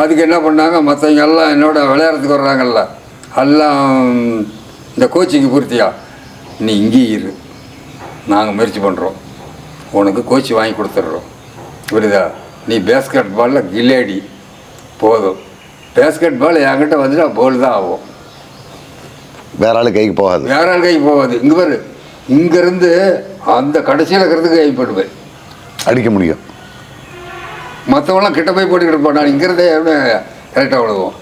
Speaker 1: அதுக்கு என்ன பண்ணாங்க, மற்றவங்க எல்லாம் என்னோட விளையாடுறதுக்கு வர்றாங்கல்ல, எல்லாம் இந்த கோச்சிங்கு பூர்த்தியா, நீ இங்கேயும் இரு, நாங்கள் முயற்சி பண்ணுறோம், உனக்கு கோச்சி வாங்கி கொடுத்துட்றோம், புரியுதா? நீ பேஸ்கெட் பாலில் கில்லாடி போதும். பேஸ்கெட் பால் என்கிட்ட வந்துட்டா போல் தான் ஆகும்,
Speaker 2: வேற ஆள் கைக்கு போகாது.
Speaker 1: வேற ஆள் கைக்கு போகாது. இங்கே பாரு, இங்கேருந்து அந்த கடைசியில் இருக்கிறதுக்கு கை போடுவேன்,
Speaker 2: அடிக்க முடியும்.
Speaker 1: மற்றவங்களாம் கிட்ட போய் போட்டுக்கிட்டு இருப்போம், நான் இங்கேருந்தே கரெக்டாக விழுவோம்.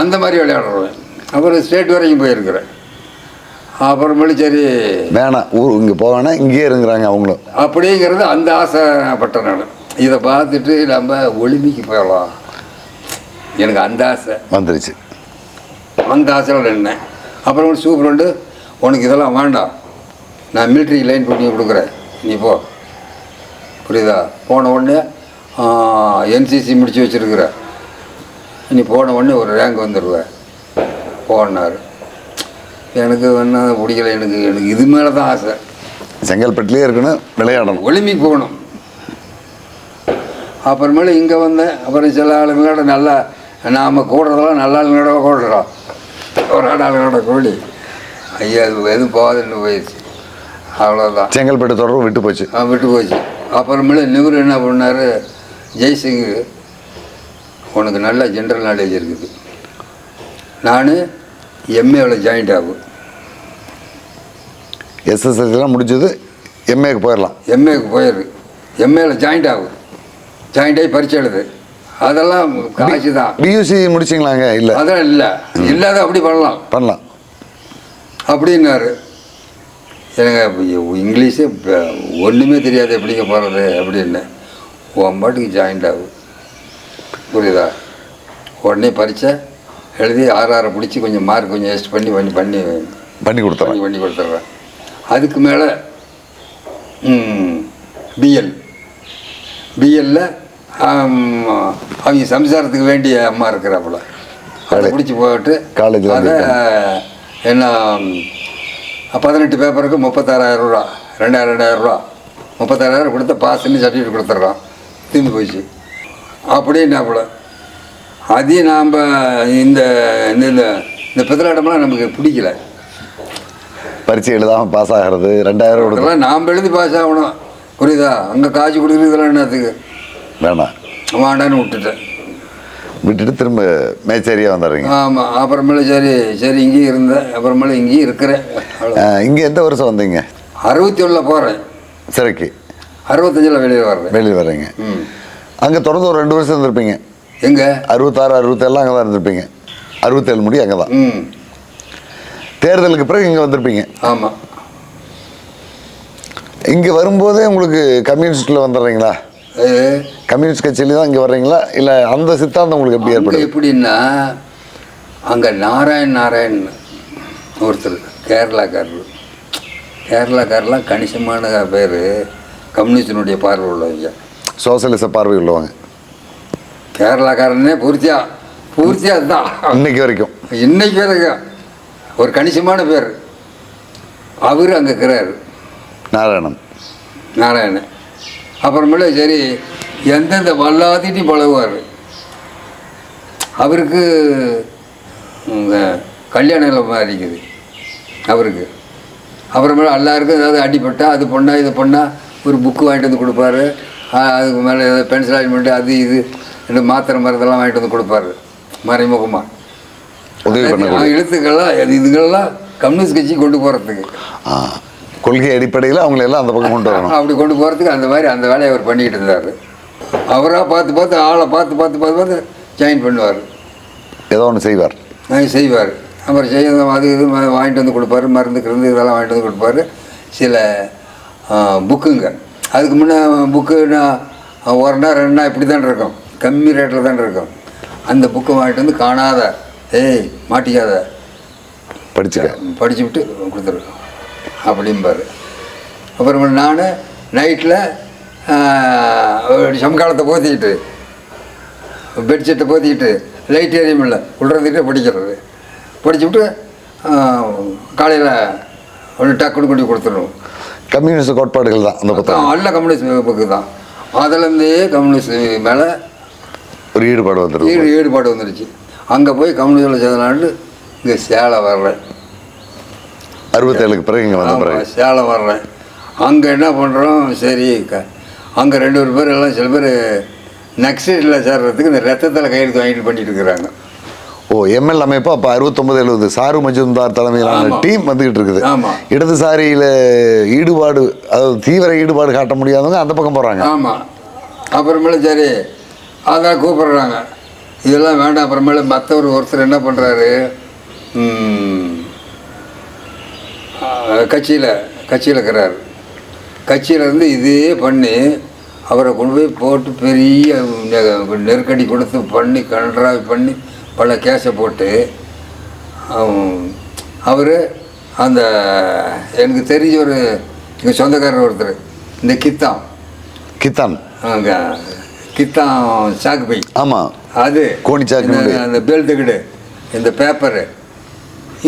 Speaker 1: அந்த மாதிரி விளையாடுறேன். அப்புறம் ஸ்டேட் வரைக்கும் போயிருக்கிறேன். அப்புறமேலு சரி
Speaker 2: வேணாம், இங்கே போவேன்னா இங்கேயே இருங்கிறாங்க அவங்களும்.
Speaker 1: அப்படிங்கிறது அந்த ஆசைப்பட்டேன் நான். இதை பார்த்துட்டு நம்ம ஒலிம்பிக்கு போகலாம், எனக்கு அந்த ஆசை
Speaker 2: வந்துருச்சு.
Speaker 1: அந்த ஆசையில் நின்னேன். அப்புறம் சூப்பரண்டு, உனக்கு இதெல்லாம் வேண்டாம், நான் மிலிட்ரி லைன் பண்ணி கொடுக்குறேன், நீ போ, புரியுதா? போன உடனே என்சிசி முடித்து வச்சுருக்குற, நீ போன உடனே ஒரு ரேங்க் வந்துடுவேன் போனார். எனக்கு என்ன பிடிக்கல, எனக்கு இது மேலே தான் ஆசை.
Speaker 2: செங்கல்பட்டுலேயே இருக்கணும், விளையாடணும்,
Speaker 1: ஒலிம்பிக் போகணும். அப்புறமேல இங்கே வந்தேன். அப்புறம் சில ஆளுங்களோட நல்லா நாம் கூடுறதெல்லாம் நல்ல ஆளுங்களோட கூடுறோம், ஒரு ஆளுங்களோட கூடி ஐயா அது எதுவும் போகாதுன்னு போயிடுச்சு, அவ்வளோதான்.
Speaker 2: செங்கல்பட்டு தொடர்பு விட்டு போச்சு.
Speaker 1: விட்டு போச்சு. அப்புறமேல நிவர் என்ன பண்ணார், ஜெய்சிங் உனக்கு நல்ல ஜென்ரல் நாலேஜ் இருக்குது, நான் எம்ஏவில் ஜாயிண்ட் ஆகும்.
Speaker 2: எஸ்எஸ்எல்சிலாம் முடிஞ்சது, எம்ஏக்கு போயிடலாம்.
Speaker 1: எம்ஏக்கு போயிடு, எம்ஏவில் ஜாயிண்ட் ஆகும், ஜாயிண்ட் ஆகி பரீட்சை எழுது, அதெல்லாம் காசு தான்.
Speaker 2: பியூசி முடிச்சிங்களாங்க? இல்லை,
Speaker 1: அதெல்லாம் இல்லை, இல்லாத அப்படி பண்ணலாம் அப்படின்னாரு. எனக்கு இங்கிலீஷே ஒன்றுமே தெரியாது, எப்படிங்க போகிறது அப்படின்னு. உன் பாட்டுக்கு ஜாயிண்ட் ஆகும், புரியுதா? உடனே பரீட்சை எழுதி 6 பிடிச்சி கொஞ்சம் மார்க் கொஞ்சம் எஸ்ட் பண்ணி கொடுத்துட்றேன். அதுக்கு மேலே பிஎல்ல அவங்க சம்சாரத்துக்கு வேண்டிய அம்மா இருக்கிறாப்புல, அதை பிடிச்சி போட்டு
Speaker 2: காலேஜில்
Speaker 1: அதை என்ன 18 பேப்பருக்கு 36,000 ரூபா, 2,000 ரூபா, 36,000 கொடுத்து பாஸ்ன்னு சர்டிஃபிகேட் கொடுத்துட்றோம். திரும்பி போயிடுச்சு. அப்படின்னாப்புல அதையும் நாம் இந்த இந்த பிதலாட்டம்லாம் நமக்கு பிடிக்கல.
Speaker 2: பரீட்சை எழுதாமல் பாஸ் ஆகிறது 2,000
Speaker 1: இதெல்லாம் நாம் எழுதி பாஸ் ஆகணும், புரியுதா? அங்கே காசு கொடுக்குறதுலாம் என்னத்துக்கு வேண்டான்னு விட்டுட்டு
Speaker 2: திரும்ப மேச்சேரியாக வந்துடுறீங்க.
Speaker 1: ஆமாம். அப்புறமேல சரி இங்கேயும் இருந்தேன். அப்புறமேல இங்கேயும் இருக்கிறேன்.
Speaker 2: இங்கே எந்த வருஷம் வந்தீங்க?
Speaker 1: 61 போகிறேன்
Speaker 2: சிறைக்கு.
Speaker 1: 65 வெளியே
Speaker 2: வர்றீங்க. அங்கே தொடர்ந்து ஒரு 2 வருஷம் இருந்திருப்பீங்க.
Speaker 1: எங்கே?
Speaker 2: 66, 67 அங்கே தான் இருந்திருப்பீங்க. 67 முடி அங்கே தான். தேர்தலுக்கு பிறகு இங்கே வந்திருப்பீங்க.
Speaker 1: ஆமாம்.
Speaker 2: இங்கே வரும்போதே உங்களுக்கு கம்யூனிஸ்டில் வந்துடுறீங்களா? கம்யூனிஸ்ட் கட்சியில தான் இங்கே வர்றீங்களா, இல்லை அந்த சித்தாந்தம் உங்களுக்கு எப்படி ஏற்படும்?
Speaker 1: எப்படின்னா, அங்கே நாராயண் ஒருத்தர் கேரளாக்காரெலாம் கணிசமான பேர் கம்யூனிஸ்டினுடைய பார்வை உள்ளவங்க,
Speaker 2: சோசியலிச பார்வை உள்ளவங்க.
Speaker 1: கேரளாக்காரனே பூர்த்தியாக தான் இன்னைக்கு வரைக்கும் ஒரு கணிசமான பேர். அவர் அங்கே இருக்கிறார், நாராயணன். அப்புறமேல சரி எந்தெந்த வல்லாத்திட்டையும் பழகுவார். அவருக்கு கல்யாணம் இல்லாமல் இருக்குது அவருக்கு. அப்புறமேல எல்லாருக்கும் ஏதாவது அடிப்பட்டால் அது பண்ணால் இது பண்ணால் ஒரு புக்கு வாங்கிட்டு வந்து கொடுப்பாரு. அதுக்கு மேலே ஏதாவது பென்சில் ஆயின்மெண்ட்டு அது இது இந்த மாத்திரை மருந்தெல்லாம் வாங்கிட்டு வந்து கொடுப்பாரு மறைமுகமாக. எழுத்துக்கள்லாம் இதுகளெல்லாம் கம்யூனிஸ்ட் கட்சி கொண்டு போகிறதுக்கு,
Speaker 2: கொள்கை அடிப்படையில் அவங்களெல்லாம் அந்த பக்கம் கொண்டு வரணும்.
Speaker 1: அப்படி கொண்டு போகிறதுக்கு அந்த மாதிரி அந்த வேலையை அவர் பண்ணிக்கிட்டு இருந்தார். அவராக பார்த்து ஆளை பார்த்து ஜாயின் பண்ணுவார்.
Speaker 2: ஏதோ ஒன்று செய்வார்.
Speaker 1: அப்புறம் அது இது வாங்கிட்டு வந்து கொடுப்பாரு, மருந்து இதெல்லாம் வாங்கிட்டு வந்து கொடுப்பாரு. சில புக்குங்க அதுக்கு முன்னே புக்குன்னா 1 நாள் 2 நாள் இப்படி தான் இருக்கும், கம்மி ரேட்டில் தான் இருக்கும். அந்த புக்கை வாங்கிட்டு வந்து காணாத மாட்டிக்காத
Speaker 2: படிச்சு
Speaker 1: விட்டு கொடுத்துருக்கோம் அப்படிம்பார். அப்புறமா நான் நைட்டில் சமகாலத்தை போத்திக்கிட்டு பெட்ஷீட்டை போத்திக்கிட்டு லைட் எரியுமில்ல விடுறதுக்கிட்டே படிக்கிறது. படிச்சுவிட்டு காலையில் ஒன்று டக்குன்னு கொண்டு கொடுத்துடணும்.
Speaker 2: கம்யூனிஸ்ட் கோட்பாடுகள் தான் அந்த புத்தகம்.
Speaker 1: நல்ல கம்யூனிஸ்ட் புக்கு தான். அதுலேருந்தே கம்யூனிஸ்ட் மேலே
Speaker 2: ஒரு ஈடுபாடு
Speaker 1: வந்துடுச்சு. அங்கே போய் கம்யூனிஸ்டில் சேர்ந்தனாண்டு இங்கே சேலம் வர்றேன்.
Speaker 2: 67க்கு பிறகு இங்கே வந்த பிறகு
Speaker 1: சேலம் வர்றேன். அங்கே என்ன பண்ணுறோம், சரி அங்கே 2 பேர் எல்லாம் சில பேர் நக்சலைட்டில் சேர்றதுக்கு இந்த ரத்தத்தில் கையெழுத்து வாங்கிட்டு பண்ணிட்டு இருக்கிறாங்க.
Speaker 2: ஓ, எம்எல் அமைப்பு அப்போ 69-70 சாரு மஜும்தார் தலைமையிலான டீம் வந்துக்கிட்டு இருக்குது. இடதுசாரியில் ஈடுபாடு, அதாவது தீவிர ஈடுபாடு காட்ட முடியாதவங்க அந்த பக்கம் போகிறாங்க.
Speaker 1: ஆமாம். அப்புறமேல சரி அதான் கூப்பிட்றாங்க, இதெல்லாம் வேண்டாம். அப்புறமேல ஒருத்தர் என்ன பண்ணுறாரு, கட்சியில் இருக்கிறார். கட்சியிலேருந்து இதே பண்ணி அவரை கொண்டு போய் போட்டு பெரிய நெருக்கடி கொடுத்து பண்ணி கன்றாவி பண்ணி பல கேஸை போட்டு அவர் அந்த எனக்கு தெரிஞ்ச ஒரு எங்கள் சொந்தக்காரர் ஒருத்தர் இந்த கித்தான் சாக்கு பை, ஆமாம், அது கோணி சாக்கு, அந்த பேல் தகடு, இந்த பேப்பரு,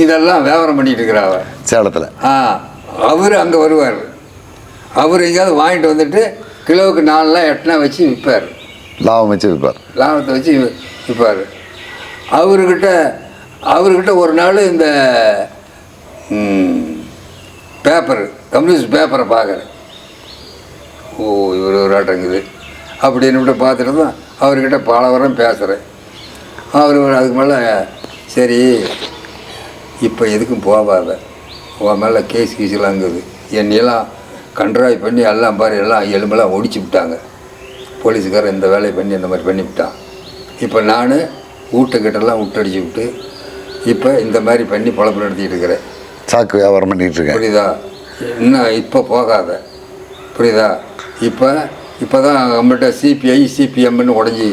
Speaker 1: இதெல்லாம் வியாபாரம் பண்ணிட்டு இருக்கிறாவ சேலத்தில். அவர் அங்கே வருவார். அவர் எங்கேயாவது வாங்கிட்டு வந்துட்டு கிலோவுக்கு 4-8 வச்சு விற்பார். லாபத்தை வச்சு விற்பார். அவர்கிட்ட ஒரு நாள் இந்த பேப்பர், கம்யூனிஸ்ட் பேப்பரை பார்க்குறேன். ஓ, இவர் ஒரு ஆட்டங்குது அப்படின்னு பார்த்துட்டு தான் அவர்கிட்ட பல வாரம் பேசுகிறேன். அவர் அதுக்கு மேலே சரி இப்போ எதுக்கும் போகாத, உன் மேலே கீஸ்லாம் இருக்குது, என்னையெல்லாம் கண்ட்ராய் பண்ணி எல்லாம் பாரு எல்லாம் எலும்பெல்லாம் ஒடிச்சு விட்டாங்க, போலீஸுக்காரன் இந்த வேலையை பண்ணி இந்த மாதிரி பண்ணிவிட்டான். இப்போ நான் வீட்டுக்கிட்டெல்லாம் விட்டடிச்சு விட்டு இப்போ இந்த மாதிரி பண்ணி பொழப்பு நடத்திக்கிட்டு இருக்கிறேன், சாக்கு வியாபாரம் பண்ணிகிட்டு இருக்கேன், புரியுதா? இன்னும் இப்போ போகாத, புரியுதா? இப்போ தான் நம்மகிட்ட சிபிஐ சிபிஎம்னு உடஞ்சி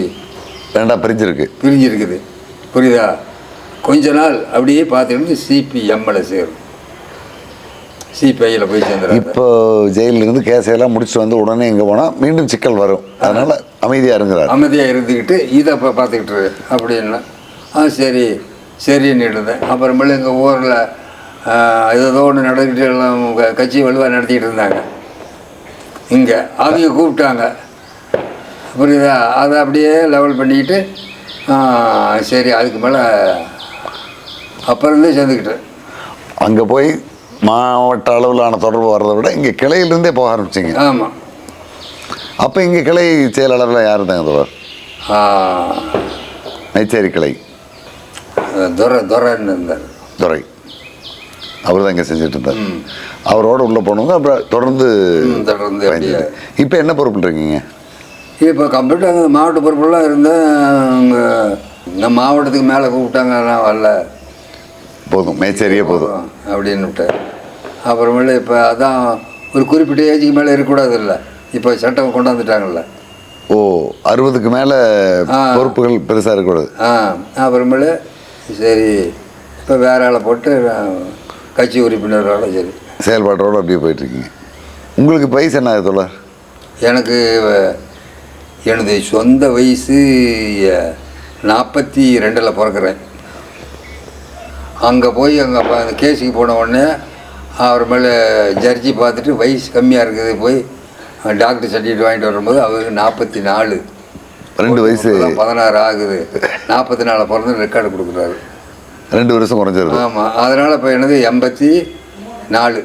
Speaker 1: ரெண்டாக பிரிஞ்சிருக்குது, புரியுதா? கொஞ்ச நாள் அப்படியே பார்த்துக்கிட்டு சிபிஎம்மில் சேரும், சிபிஐயில் போய் சேர்ந்துடும். இப்போ ஜெயிலிருந்து கேஸையெல்லாம் முடிச்சுட்டு வந்து உடனே எங்கே போனால் மீண்டும் சிக்கல் வரும், அதனால் அமைதியாக இருந்துக்கிட்டு இதை இப்போ பார்த்துக்கிட்டு அப்படின்னா சரின்னு இருந்தேன். அப்புறமேல எங்கள் ஊரில் ஏதோ ஒன்று நடந்துக்கிட்டு எல்லாம் கட்சி வலுவாக நடத்திக்கிட்டு இருந்தாங்க. இங்கே அவங்க கூப்பிட்டாங்க, புரியுதா? அதை அப்படியே லெவல் பண்ணிக்கிட்டு சரி அதுக்கு மேலே அப்புறம்தான் சேர்ந்துக்கிட்டேன்.
Speaker 2: அங்கே போய் மாவட்ட அளவிலான தொடர்பு வர்றதை விட இங்கே கிளையிலேருந்தே போக ஆரம்பிச்சிங்க.
Speaker 1: ஆமாம்.
Speaker 2: அப்போ இங்கே கிளை செயலாளரில் யார் தாங்க தொடர்? நெச்சேரி கிளை
Speaker 1: துரைன்னு இருந்தார்.
Speaker 2: துரை அவர் தான் இங்கே செஞ்சுட்டு இருந்தார். அவரோட உள்ளே போனவங்க அப்புறம் தொடர்ந்து இப்போ என்ன பொறுப்பு இருக்கீங்க?
Speaker 1: இப்போ கம்ப்ளீட்டாக அந்த மாவட்ட பொறுப்பெல்லாம் இருந்தேன். நம்ம மாவட்டத்துக்கு மேலே கூப்பிட்டாங்க, நான் வரல,
Speaker 2: போதும் மேச்சேரியே போதும்
Speaker 1: அப்படின்னு விட்டேன். அப்புறமேல இப்போ அதான் ஒரு குறிப்பிட்ட ஏஜுக்கு மேலே இருக்கக்கூடாது இல்லை, இப்போ சட்டம் கொண்டாந்துட்டாங்கல்ல.
Speaker 2: ஓ, 60க்கு மேலே பொறுப்புகள் பெருசாக இருக்கக்கூடாது.
Speaker 1: அப்புறமேல சரி இப்போ வேற ஆளை போட்டு கட்சி உறுப்பினரோட சரி
Speaker 2: செயல்பாட்டோடு அப்படியே போயிட்டுருக்கீங்க. உங்களுக்கு வயசு என்ன தோழர்?
Speaker 1: எனக்கு எனது சொந்த வயசு 42 பிறக்கிறேன். அங்கே போய் அங்கே அந்த கேஸுக்கு போன உடனே அவர் மேலே ஜட்ஜி பார்த்துட்டு வயசு கம்மியாக இருக்குது, போய் டாக்டர் சர்டிஃபிகேட் வாங்கிட்டு வரும்போது அவருக்கு 44,
Speaker 2: 2 வயசு
Speaker 1: 16 ஆகுது. 44 பிறந்து ரெக்கார்டு கொடுக்குறாரு,
Speaker 2: 2 வருஷம் குறைஞ்சிருது.
Speaker 1: ஆமாம். அதனால் இப்போ எனது 84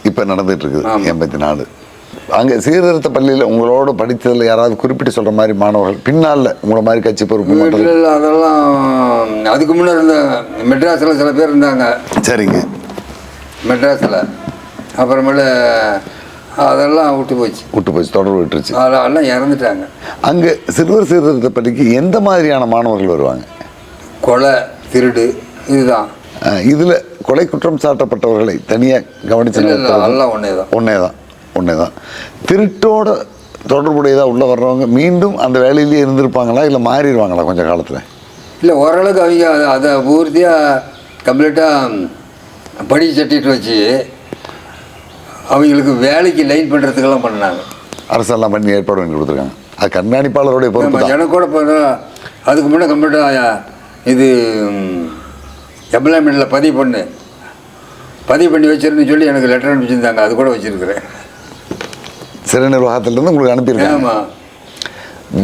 Speaker 2: இப்போ நடந்துகிட்டு இருக்குது. 84. அங்கே சீர்திருத்த பள்ளியில் உங்களோட படித்ததில் யாராவது குறிப்பிட்டு சொல்கிற மாதிரி மாணவர்கள் பின்னால் உங்களை மாதிரி கட்சி பொறுப்பு?
Speaker 1: அதெல்லாம் அதுக்கு முன்னே இருந்த மெட்ராஸில் சில பேர் இருந்தாங்க.
Speaker 2: சரிங்க.
Speaker 1: மெட்ராஸில் அப்புறமேல அதெல்லாம் விட்டு போச்சு,
Speaker 2: தொடர்பு விட்டுருச்சு,
Speaker 1: அதெல்லாம் இறந்துட்டாங்க.
Speaker 2: அங்கே சிறுவர் சீர்திருத்த பள்ளிக்கு எந்த மாதிரியான மாணவர்கள் வருவாங்க?
Speaker 1: கொலை, திருடு, இதுதான்.
Speaker 2: இதில் கொலை குற்றம் சாட்டப்பட்டவர்களை தனியாக கவனிச்சு
Speaker 1: எல்லாம்
Speaker 2: ஒன்றே தான். திருட்டோட தொடர்புடையதாக உள்ளே வர்றவங்க மீண்டும் அந்த வேலையிலேயே இருந்திருப்பாங்களா, இல்லை மாறிடுவாங்களா கொஞ்சம் காலத்தில்?
Speaker 1: இல்லை, ஓரளவுக்கு அவங்க அதை பூர்த்தியாக கம்ப்ளீட்டாக படி சட்டிட்டு வச்சு அவங்களுக்கு வேலைக்கு லைன் பண்ணுறதுக்கெல்லாம் பண்ணாங்க.
Speaker 2: அரசெல்லாம் பண்ணி ஏற்பாடு பண்ணி கொடுத்துருக்காங்க. அது கண்காணிப்பாளருடைய பொறுப்பு தான்.
Speaker 1: எனக்கு கூட இப்போ அதுக்கு முன்னே கம்ப்யூட்டர் இது எம்ப்ளாய்மெண்ட்டில் பதிவு பண்ணி வச்சிருன்னு சொல்லி எனக்கு லெட்டர் அனுப்பிச்சிருந்தாங்க. அது கூட வச்சுருக்கிறேன்.
Speaker 2: சிறை நிர்வாகத்திலேருந்து உங்களுக்கு அனுப்பியிருக்காங்க.
Speaker 1: ஆமாம்.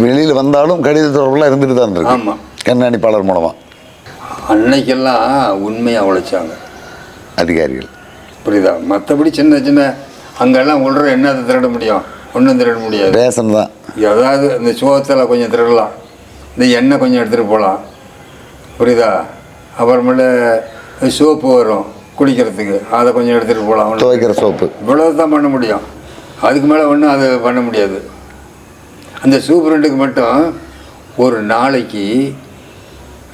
Speaker 2: வெளியில் வந்தாலும் கடித தொடர்புலாம் இருந்துட்டு தான் இருந்திருக்கு.
Speaker 1: ஆமாம்.
Speaker 2: கண்காணிப்பாளர் மூலமாக
Speaker 1: அன்னைக்கெல்லாம் உண்மையாக உழைச்சாங்க
Speaker 2: அதிகாரிகள்.
Speaker 1: புரியுதா? மற்றபடி சின்ன சின்ன அங்கெல்லாம் உள்ள என்னத்தை திருட முடியும்? ஒன்றும் திருட முடியாது.
Speaker 2: ரேஷன் தான்.
Speaker 1: ஏதாவது இந்த சோத்தில் கொஞ்சம் திருடலாம், இந்த எண்ணெய் கொஞ்சம் எடுத்துகிட்டு போகலாம். புரியுதா? அப்புறமேல சோப்பு வரும் குளிக்கிறதுக்கு, அதை கொஞ்சம் எடுத்துகிட்டு போகலாம்.
Speaker 2: துவைக்கிற சோப்பு
Speaker 1: இவ்வளவு தான் பண்ண முடியும். அதுக்கு மேலே ஒன்றும் அது பண்ண முடியாது. அந்த சூப்பரண்டுக்கு மட்டும் ஒரு நாளைக்கு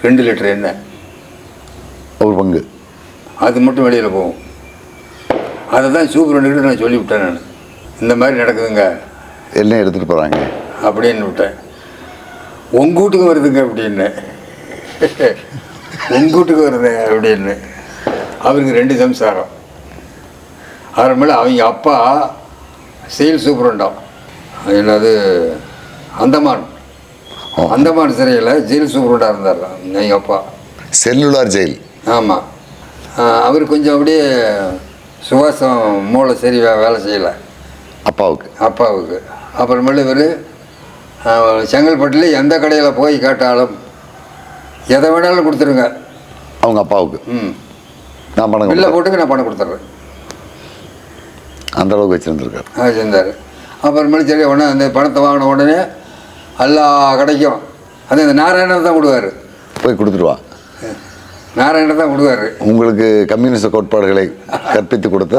Speaker 1: 2 லிட்டர் எண்ணெய்
Speaker 2: ஒரு பங்கு
Speaker 1: அது மட்டும் வெளியில் போகும். அதை தான் சூப்பரண்டுக்கிட்ட நான் சொல்லிவிட்டேன். நான் இந்த மாதிரி நடக்குதுங்க,
Speaker 2: எல்லாம் எடுத்துகிட்டு போகிறாங்க
Speaker 1: அப்படின்னு விட்டேன். உங்கள் வீட்டுக்கு வருதுங்க அப்படின்னு, உங்கள் வீட்டுக்கு வருது அப்படின்னு. அவருக்கு 2 சம்சாரம். அப்புறமேல அவங்க அப்பா செயல் சூப்பரண்டம், என்னது அந்தமான் சிறையில் ஜெயில் சூப்பரண்டாக இருந்தார் எங்கள் அப்பா.
Speaker 2: Cellular jail.
Speaker 1: ஆமாம். அவர் கொஞ்சம் அப்படியே சுவாசம் மூளை சரி வேலை செய்யலை அப்பாவுக்கு. அப்புறமேல இவர் செங்கல்பட்டில் எந்த கடையில் போய் கேட்டாலும் எதை வேணாலும் கொடுத்துருங்க
Speaker 2: அவங்க அப்பாவுக்கு. நான் பணம்
Speaker 1: பில்லை போட்டுக்கு நான் பணம் கொடுத்துட்றேன்.
Speaker 2: அந்த அளவுக்கு வச்சுருந்துருக்காரு.
Speaker 1: வச்சுருந்தார். அப்புறமேல சரி உடனே அந்த பணத்தை வாங்கின உடனே எல்லா கடைக்கும் இந்த நாராயணன் தான் விடுவார்.
Speaker 2: போய் கொடுத்துருவா.
Speaker 1: நாராயணன் தான் விடுவார்.
Speaker 2: உங்களுக்கு கம்யூனிஸ்ட் கோட்பாடுகளை கற்பித்து கொடுத்த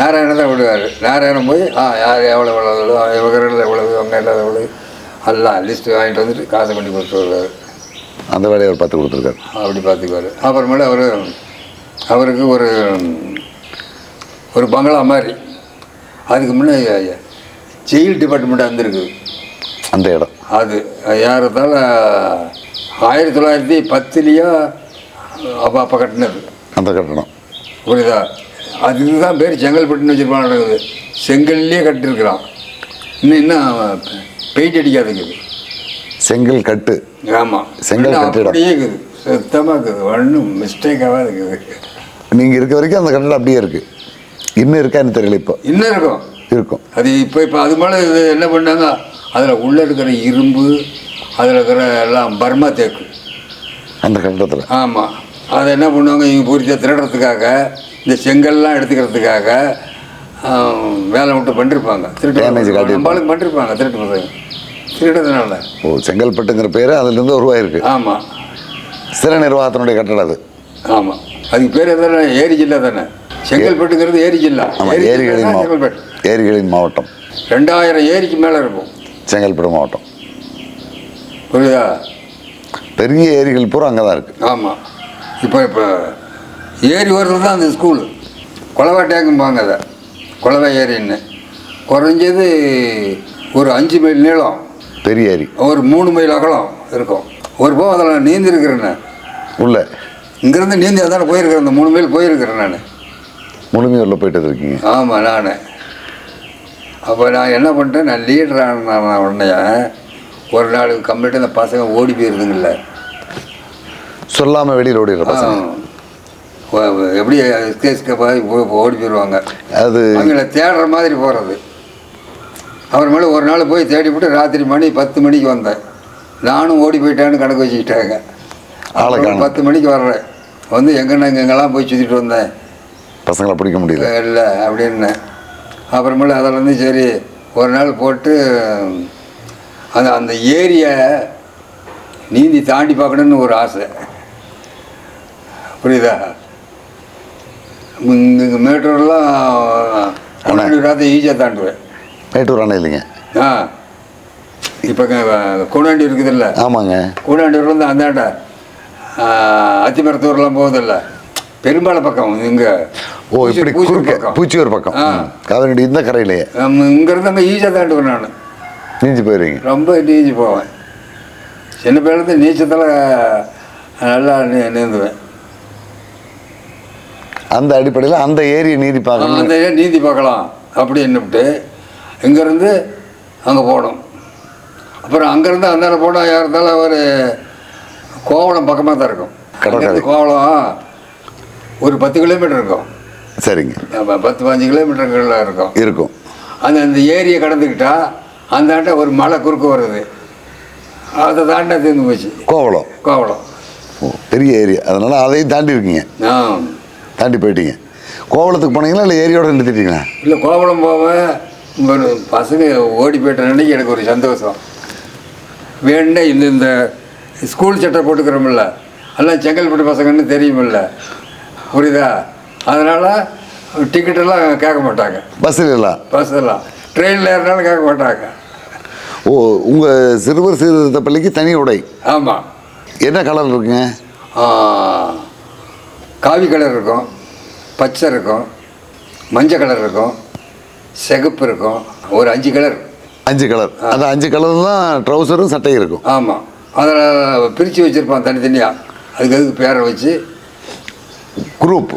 Speaker 2: நாராயணன்
Speaker 1: தான் விடுவார். நாராயணன் போய் யார் எவ்வளோ இவர்கள் எவ்வளவு அவங்க எல்லாம் எவ்வளவு எல்லாம் லிஸ்ட்டு வாங்கிட்டு வந்துட்டு காசை பண்ணி கொடுத்து வருவார்.
Speaker 2: அந்த வேலையை அவர் பார்த்து கொடுத்துருக்காரு.
Speaker 1: அப்படி பார்த்துக்குவார். அப்புறமேல அவருக்கு ஒரு பங்களா மாதிரி அதுக்கு முன்னே ஜெயில் டிபார்ட்மெண்ட் வந்துருக்குது
Speaker 2: அந்த இடம்.
Speaker 1: அது யாரத்தால் 1910 அப்போ கட்டினது அந்த கட்டணம். புரியுதா? அதுதான் பேர் செங்கல்பட்டுன்னு வச்சுருப்பான். நடக்குது செங்கல்லே கட்டிருக்கிறான். இன்னும் பெயிண்ட் அடிக்காதுக்குது, செங்கல் கட்டு. ஆமாம், செங்கல் அப்படியே இருக்குது, சுத்தமாக இருக்குது, ஒன்றும் மிஸ்டேக்காக இருக்குது.
Speaker 2: நீங்கள் இருக்க வரைக்கும் அந்த கட்டிடம் அப்படியே இருக்குது. இன்னும் இருக்கான்னு தெரியல. இப்போ இன்னும் இருக்கும்
Speaker 1: அது. இப்போ அது மேலே இது என்ன பண்ணாங்க, அதில் உள்ளே இருக்கிற இரும்பு, அதில் இருக்கிற எல்லாம் பர்மா தேக்கு
Speaker 2: அந்த கட்டடத்தில்.
Speaker 1: ஆமாம், அதை என்ன பண்ணுவாங்க இவங்க பூரித்த திருடுறதுக்காக, இந்த செங்கல்லாம் எடுத்துக்கிறதுக்காக வேலை விட்டு பண்ணிருப்பாங்க. நம்மளுக்கு பண்ணிருப்பாங்க திருட்டு பசங்க திருடுறதுனால.
Speaker 2: செங்கல்பட்டுங்கிற பேர் அதுலேருந்து உருவாயிருக்கு.
Speaker 1: ஆமாம்,
Speaker 2: சிறை நிர்வாகத்தினுடைய கட்டடம் அது.
Speaker 1: ஆமாம், அதுக்கு பேர் எதானே ஏரி ஜில்லா தானே. செங்கல்பட்டுங்கிறது ஏரி ஜில்லா.
Speaker 2: ஏரிகளின் மாவட்டம்.
Speaker 1: 2000 ஏரிக்கு மேலே இருக்கும்
Speaker 2: செங்கல்பட்டு மாவட்டம்.
Speaker 1: புரியுதா?
Speaker 2: பெரிய ஏரிகள் பூரா அங்கே தான் இருக்குது.
Speaker 1: ஆமாம். இப்போ ஏரி ஓரத்தில் தான் அந்த ஸ்கூலு. கொலவாட்டேங்கும்பாங்க அதை, கொலவா ஏரின்னு. குறைஞ்சது ஒரு 5 மைல் நீளம்
Speaker 2: பெரிய ஏரி,
Speaker 1: ஒரு 3 மைல் அகலம் இருக்கும். ஒரு போக அதில் நீந்திருக்கிறேன்னு
Speaker 2: உள்ள
Speaker 1: இங்கேருந்து நீந்தி அதான போயிருக்கிறேன். அந்த 3 மைல் போயிருக்கிறேன் நான்.
Speaker 2: முழுமையூரில் போயிட்டு இருக்கீங்க?
Speaker 1: ஆமாம். நான் அப்போ நான் என்ன பண்ணிட்டேன், நான் லீடரான உடனே ஒரு நாள் கம்ப்ளீட்டாக இந்த பசங்க ஓடி போயிருதுங்கல்ல,
Speaker 2: சொல்லாமல் வெளியில் ஓடிடுற பசங்க
Speaker 1: எப்படி ஓடி போயிடுவாங்க.
Speaker 2: அது
Speaker 1: அவங்கள தேடுற மாதிரி போகிறது. அப்புறமேல ஒரு நாள் போய் தேடி போட்டு ராத்திரி 10 மணிக்கு வந்தேன். நானும் ஓடி போயிட்டேன்னு கணக்கு வச்சுக்கிட்டாங்க. 10 மணிக்கு வர்றேன், வந்து எங்கெல்லாம் போய் சுற்றிட்டு வந்தேன்,
Speaker 2: பசங்களை பிடிக்க முடியல
Speaker 1: இல்லை அப்படின்னு. அப்புறமேல அதில் சரி ஒரு நாள் போட்டு அந்த ஏரியை நீந்தி தாண்டி பார்க்கணுன்னு ஒரு ஆசை. புரியுதா? இங்கே மேட்டூர்லாம் ராத்திரி ஈஸியாக தாண்டுவேன்.
Speaker 2: மேட்டூர் அணை இல்லைங்க.
Speaker 1: இப்போ கூடாண்டி இருக்குது இல்லை?
Speaker 2: ஆமாங்க.
Speaker 1: கூடாண்டியூர் வந்து அந்தாண்ட அத்திமரத்தூர்லாம் போகுதில்ல, பெரும்பாலும் பக்கம் இங்கே.
Speaker 2: இப்படி பூச்சியூர் பக்கம் காவிரி இந்த கரையிலேயே.
Speaker 1: இங்கேருந்து அங்கே ஈஸியாக தாண்டுவேன். நான்
Speaker 2: நீஞ்சி போயிருவீங்க?
Speaker 1: ரொம்ப நீஞ்சி போவேன். சின்ன பேர்லேருந்து நீச்சத்தில் நல்லா நீந்துவேன்.
Speaker 2: அந்த அடிப்படையில் அந்த ஏரியை நீதி பார்க்கணும்,
Speaker 1: அந்த ஏரியா நீந்தி பார்க்கலாம் அப்படின்னுட்டு இங்கேருந்து அங்கே போகணும். அப்புறம் அங்கேருந்து அந்தாண்ட போனால் யார் இருந்தாலும் ஒரு கோவளம் பக்கமாக தான் இருக்கும்.
Speaker 2: கடற்கரை.
Speaker 1: கோவளம் ஒரு 10 கிலோமீட்டர் இருக்கும்.
Speaker 2: சரிங்க,
Speaker 1: 10-15 கிலோமீட்டர்கள் இருக்கும்.
Speaker 2: இருக்கும்.
Speaker 1: அந்த ஏரியை கடந்துக்கிட்டா அந்தாண்ட ஒரு மலை குறுக்க வருது, அதை தாண்டா தீர்ந்து போச்சு
Speaker 2: கோவளம்.
Speaker 1: கோவளம்.
Speaker 2: ஓ, பெரிய ஏரியா, அதனால் அதையும் தாண்டி இருக்கீங்க, தாண்டி போயிட்டீங்க. கோவளத்துக்கு போனீங்களா இல்லை ஏரியோட நிறுத்திட்டீங்களா?
Speaker 1: இல்லை, கோவளம் போவேன். ஒரு பசங்க ஓடி போயிட்ட அன்னைக்கு எனக்கு ஒரு சந்தோஷம். வேணுன்னா இந்த ஸ்கூல் சட்டை போட்டுக்கிறோமில்ல, எல்லாம் செங்கல்பட்டு பசங்கன்னு தெரியுமில்ல, புரியுதா? அதனால் டிக்கெட்டெல்லாம் கேட்க மாட்டாங்க. பஸ்ஸெல்லாம் ட்ரெயினில் ஏறினாலும் கேட்க மாட்டாங்க.
Speaker 2: ஓ, உங்கள் சிறுவர் சீர்திருத்த பள்ளிக்கு தனி உடை?
Speaker 1: ஆமாம்.
Speaker 2: என்ன கலர் இருக்குங்க?
Speaker 1: காவி கலர் இருக்கும், பச்சை இருக்கும், மஞ்சள் கலர் இருக்கும், சிகப்பு இருக்கும், ஒரு 5 கலர்.
Speaker 2: 5 கலர். அது 5 கலர் தான் ட்ரௌசரும் சட்டையும் இருக்கும்.
Speaker 1: ஆமாம். அதில் பிரித்து வச்சுருப்பான் தனித்தனியாக, அதுக்கு பேரை வச்சு குரூப்பு.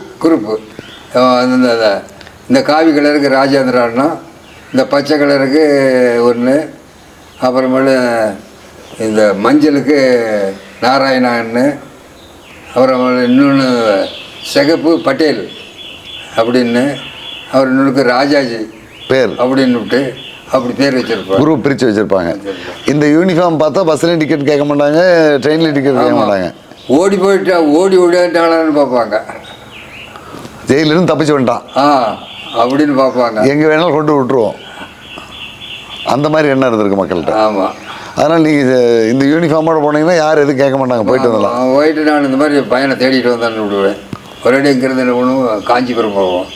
Speaker 1: இந்த காவி கலருக்கு ராஜேந்திரான்னா, இந்த பச்சை கலருக்கு ஒன்று, அப்புறமேலு இந்த மஞ்சளுக்கு நாராயணன்னு, அப்புறமேலு இன்னொன்று சிகப்பு பட்டேல் அப்படின்னு, அவர் இன்னொருக்கு ராஜாஜி
Speaker 2: பேர்
Speaker 1: அப்படின்னுட்டு அப்படி பேர் வச்சுருப்பாங்க.
Speaker 2: குரூப் பிரித்து வச்சுருப்பாங்க. இந்த யூனிஃபார்ம் பார்த்தா பஸ்ஸில் டிக்கெட் கேட்க மாட்டாங்க, ட்ரெயினில் டிக்கெட் கேட்க மாட்டாங்க.
Speaker 1: ஓடி ஓடிட்டாங்களான்னு பார்ப்பாங்க.
Speaker 2: ஜெயிலிருந்து தப்பிச்சு வந்துட்டான்
Speaker 1: அப்படின்னு பார்ப்பாங்க.
Speaker 2: எங்கே வேணாலும் கொண்டு விட்டுருவோம், அந்த மாதிரி எண்ணம் இருந்திருக்கு மக்கள்கிட்ட.
Speaker 1: ஆமாம்.
Speaker 2: அதனால் நீங்கள் இந்த யூனிஃபார்மோட போனீங்கன்னா யார் எதுவும் கேட்க மாட்டாங்க, போயிட்டு வந்துடலாம்.
Speaker 1: போயிட்டு நான் இந்த மாதிரி பையனை தேடிட்டு வந்தான்னு விடுவேன். ஒரே இங்கேருந்து என்ன பண்ணுவோம், காஞ்சிபுரம் போவோம்,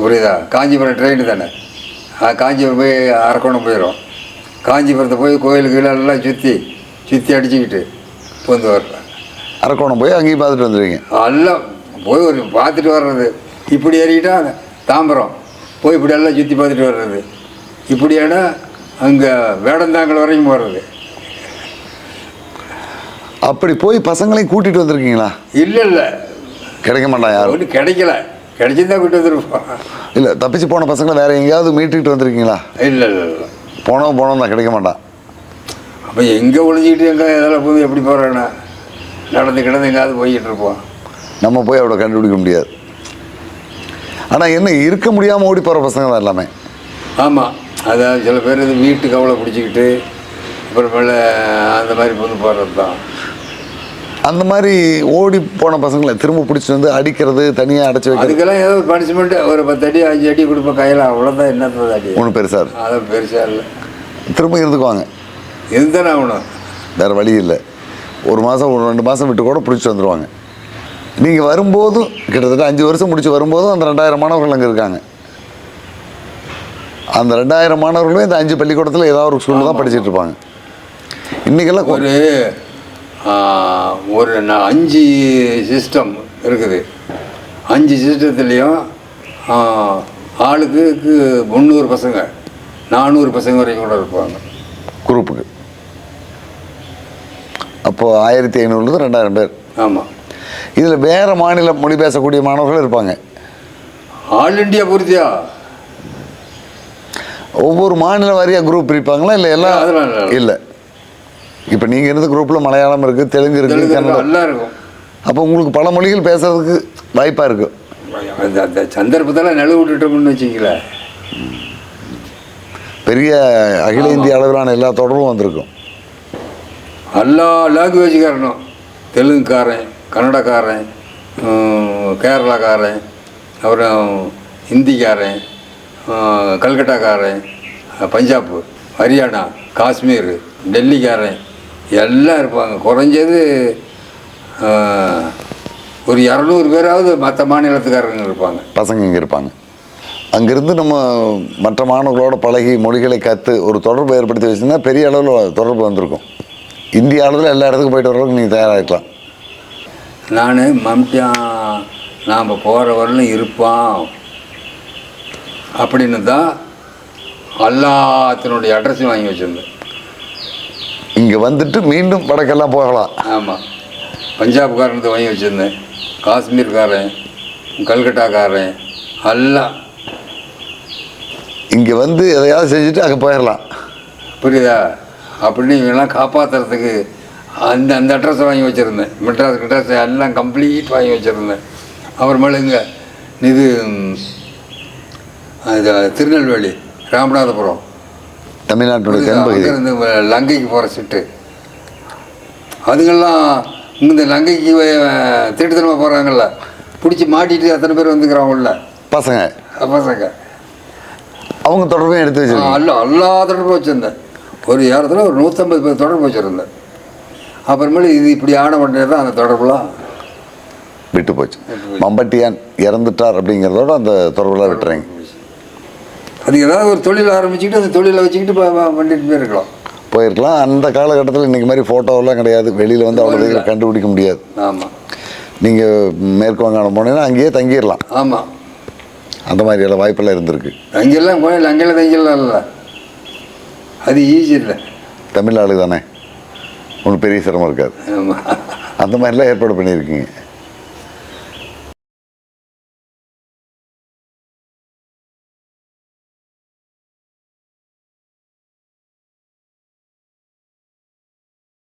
Speaker 1: புரியுதா? காஞ்சிபுரம் ட்ரெயின் தானே, காஞ்சிபுரம் போய் அரக்கோணம் போயிடும். காஞ்சிபுரத்தை போய் கோயிலுக்கு எல்லாம் சுற்றி அடிச்சுக்கிட்டு வந்து வர்றேன்.
Speaker 2: அரக்கோணம் போய் அங்கேயும் பார்த்துட்டு வந்துடுவீங்க?
Speaker 1: எல்லாம் போய் ஒரு பார்த்துட்டு வர்றது. இப்படி ஏறிக்கிட்டா தாம்பரம் போய் இப்படி எல்லாம் சுற்றி பார்த்துட்டு வர்றது. இப்படியானா அங்கே வேடந்தாங்கல் வரைக்கும் போகிறது.
Speaker 2: அப்படி போய் பசங்களையும் கூட்டிகிட்டு வந்திருக்கீங்களா?
Speaker 1: இல்லை,
Speaker 2: கிடைக்க மாட்டான் யாரும்.
Speaker 1: ஒன்றும் கிடைக்கல, கிடைச்சிருந்தா கூப்பிட்டு வந்துருப்போம்.
Speaker 2: இல்லை, தப்பிச்சு போன பசங்களை வேறு எங்கேயாவது மீட்டுக்கிட்டு வந்திருக்கீங்களா?
Speaker 1: இல்லை,
Speaker 2: போனோம் தான் கிடைக்க மாட்டான்.
Speaker 1: அப்போ எங்கே ஒழிஞ்சிக்கிட்டு எங்கே இதெல்லாம் போய் எப்படி போகிறேன்னா நடந்து கிடந்து எங்கேயாவது போய்கிட்டு இருப்போம்.
Speaker 2: நம்ம போய் அவ்வளோ கண்டுபிடிக்க முடியாது. ஆனால் என்ன இருக்க முடியாமல் ஓடி போகிற பசங்க தான் எல்லாமே.
Speaker 1: ஆமாம். அதாவது சில பேர் இது வீட்டு கவலை பிடிச்சிக்கிட்டு அப்புறமேல அந்த மாதிரி வந்து போகிறது தான்.
Speaker 2: அந்த மாதிரி ஓடி போன பசங்களை திரும்ப பிடிச்சிட்டு வந்து அடிக்கிறது, தனியாக அடைச்சி வைக்கிறது,
Speaker 1: அதுக்கெல்லாம் ஏதோ ஒரு பனிஷ்மெண்ட்டு, ஒரு 10 அடி 5 அடி கொடுப்போம் கையில், அவ்வளோதான். என்னது அடி
Speaker 2: ஒன்றும் பெருசாக
Speaker 1: அதை பெருசாக இல்லை.
Speaker 2: திரும்ப இருந்துக்குவாங்க.
Speaker 1: இருந்தானே ஆகணும்,
Speaker 2: வேறு வழி இல்லை. 1 மாதம் 2 மாதம் விட்டு கூட பிடிச்சிட்டு வந்துடுவாங்க. நீங்கள் வரும்போதும் கிட்டத்தட்ட 5 வருஷம் முடிச்சு வரும்போதும் அந்த 2000 மாணவர்கள் அங்கே இருக்காங்க. அந்த 2000 மாணவர்களும் இந்த 5 பள்ளிக்கூடத்தில் ஏதாவது ஒரு ஸ்கூலில் தான் படிச்சுட்டு இருப்பாங்க. இன்றைக்கெல்லாம்
Speaker 1: ஒரு 5 சிஸ்டம் இருக்குது. 5 சிஸ்டத்துலேயும் ஆளுக்கு 300 பசங்க 400 பசங்க வரைக்கும் கூட இருப்பாங்க
Speaker 2: குரூப்புக்கு. அப்போது 1500 2000 பேர்.
Speaker 1: ஆமாம்.
Speaker 2: இதில் வேறு மாநில மொழி பேசக்கூடிய மாணவர்கள் இருப்பாங்க.
Speaker 1: ஆல் இண்டியா பூர்த்தியா?
Speaker 2: ஒவ்வொரு மாநில வாரியாக குரூப் பிரிப்பாங்களா இல்லை எல்லாம்?
Speaker 1: அதெல்லாம்
Speaker 2: இல்லை. இப்போ நீங்கள் இருந்த குரூப்பில் மலையாளம் இருக்குது, தெலுங்கு இருக்குது, கன்னடம்
Speaker 1: எல்லாம் இருக்கும்.
Speaker 2: அப்போ உங்களுக்கு பல மொழிகள் பேசுறதுக்கு வாய்ப்பாக இருக்கும்.
Speaker 1: அந்த சந்தர்ப்பத்தில் நழுவு விட்டுட்டோம்னு வச்சுக்கல,
Speaker 2: பெரிய அகில இந்திய அளவிலான எல்லா தொடர்பும் வந்திருக்கும்.
Speaker 1: எல்லா லாங்குவேஜுக்காரனும், தெலுங்குக்காரன், கன்னடக்காரன், கேரளாக்காரன், அப்புறம் ஹிந்திக்காரன், கல்கட்டாக்காரன், பஞ்சாப், ஹரியானா, காஷ்மீர், டெல்லிக்காரன் எல்லாம் இருப்பாங்க. குறைஞ்சது ஒரு 200 பேராவது மற்ற மாநிலத்துக்காரங்க இருப்பாங்க.
Speaker 2: பசங்க இங்கே இருப்பாங்க. அங்கேருந்து நம்ம மற்ற மாணவர்களோட பழகி மொழிகளை கற்று ஒரு தொடர்பு ஏற்படுத்தி வச்சுருந்தா பெரிய அளவில் தொடர்பு வந்திருக்கும். இந்திய அளவில் எல்லா இடத்துக்கும் போய்ட்டு வர்றதுக்கு நீங்கள் தயாராகிக்கலாம்.
Speaker 1: நான் மம்டியான் நாம் போகிற வரலும் இருப்பான் அப்படின்னு தான் எல்லாத்தினுடைய அட்ரஸையும் வாங்கி வச்சுருந்தேன்.
Speaker 2: இங்கே வந்துட்டு மீண்டும் வடக்கெல்லாம் போகலாம்.
Speaker 1: ஆமாம். பஞ்சாப்காரனுக்கு வாங்கி வச்சுருந்தேன், காஷ்மீர்காரன், கல்கட்டாக்காரன் எல்லாம்
Speaker 2: இங்கே வந்து எதையாவது செஞ்சுட்டு அங்கே போயிடலாம்.
Speaker 1: புரியுதா? அப்படின்னு இவங்கெல்லாம் காப்பாற்றுறதுக்கு அந்த அந்த அட்ரஸை வாங்கி வச்சுருந்தேன். மெட்ராஸ் கிட்டாஸ் எல்லாம் கம்ப்ளீட் வாங்கி வச்சுருந்தேன். அப்புறமேல இங்கே இது இது திருநெல்வேலி, ராமநாதபுரம்,
Speaker 2: தமிழ்நாட்டுடைய தென்பகுதி,
Speaker 1: அங்கேருந்து லங்கைக்கு போகிற சிட்டு அதுங்கெல்லாம் இந்த லங்கைக்கு திட்டத்தனமாக போகிறாங்கல்ல, பிடிச்சி மாட்டிட்டு அத்தனை பேர் வந்துக்கிறாங்கல்ல
Speaker 2: பசங்க
Speaker 1: பசங்க.
Speaker 2: அவங்க தொடர்பையும் எடுத்து வச்சுருக்கேன்.
Speaker 1: எல்லா தொடர்பும் வச்சுருந்தேன். ஒரு ஏறத்தில் ஒரு 150 பேர் தொடர்பு வச்சுருந்தேன். அப்புறமேல இது இப்படி ஆன உடனே தான் அந்த தொடர்புலாம்
Speaker 2: விட்டு போச்சு. மம்பட்டியான் இறந்துட்டார் அப்படிங்கிறதோட அந்த தொடர்புலாம் விட்டுறீங்க.
Speaker 1: அது ஏதாவது ஒரு தொழில் ஆரம்பிச்சுக்கிட்டு அந்த தொழிலை வச்சுக்கிட்டு பண்ணிட்டு போயிருக்கலாம்.
Speaker 2: அந்த காலகட்டத்தில் இன்றைக்கி மாதிரி ஃபோட்டோவெல்லாம் கிடையாது. வெளியில் வந்து அவ்வளோ கண்டுபிடிக்க முடியாது.
Speaker 1: ஆமாம்.
Speaker 2: நீங்கள் மேற்கு வங்காளம் போனீங்கன்னா அங்கேயே தங்கிடலாம்.
Speaker 1: ஆமாம்.
Speaker 2: அந்த மாதிரியெல்லாம் வாய்ப்பெல்லாம் இருந்திருக்கு.
Speaker 1: அங்கெல்லாம் போய் அங்கெல்லாம் தங்கிடலாம் இல்லை, அது ஈஸி இல்லை.
Speaker 2: தமிழ் ஆளு தானே, ஒன்றும் பெரிய சிரமம் இருக்காது.
Speaker 1: ஆமாம்.
Speaker 2: அந்த மாதிரிலாம் ஏற்பாடு பண்ணியிருக்கீங்க.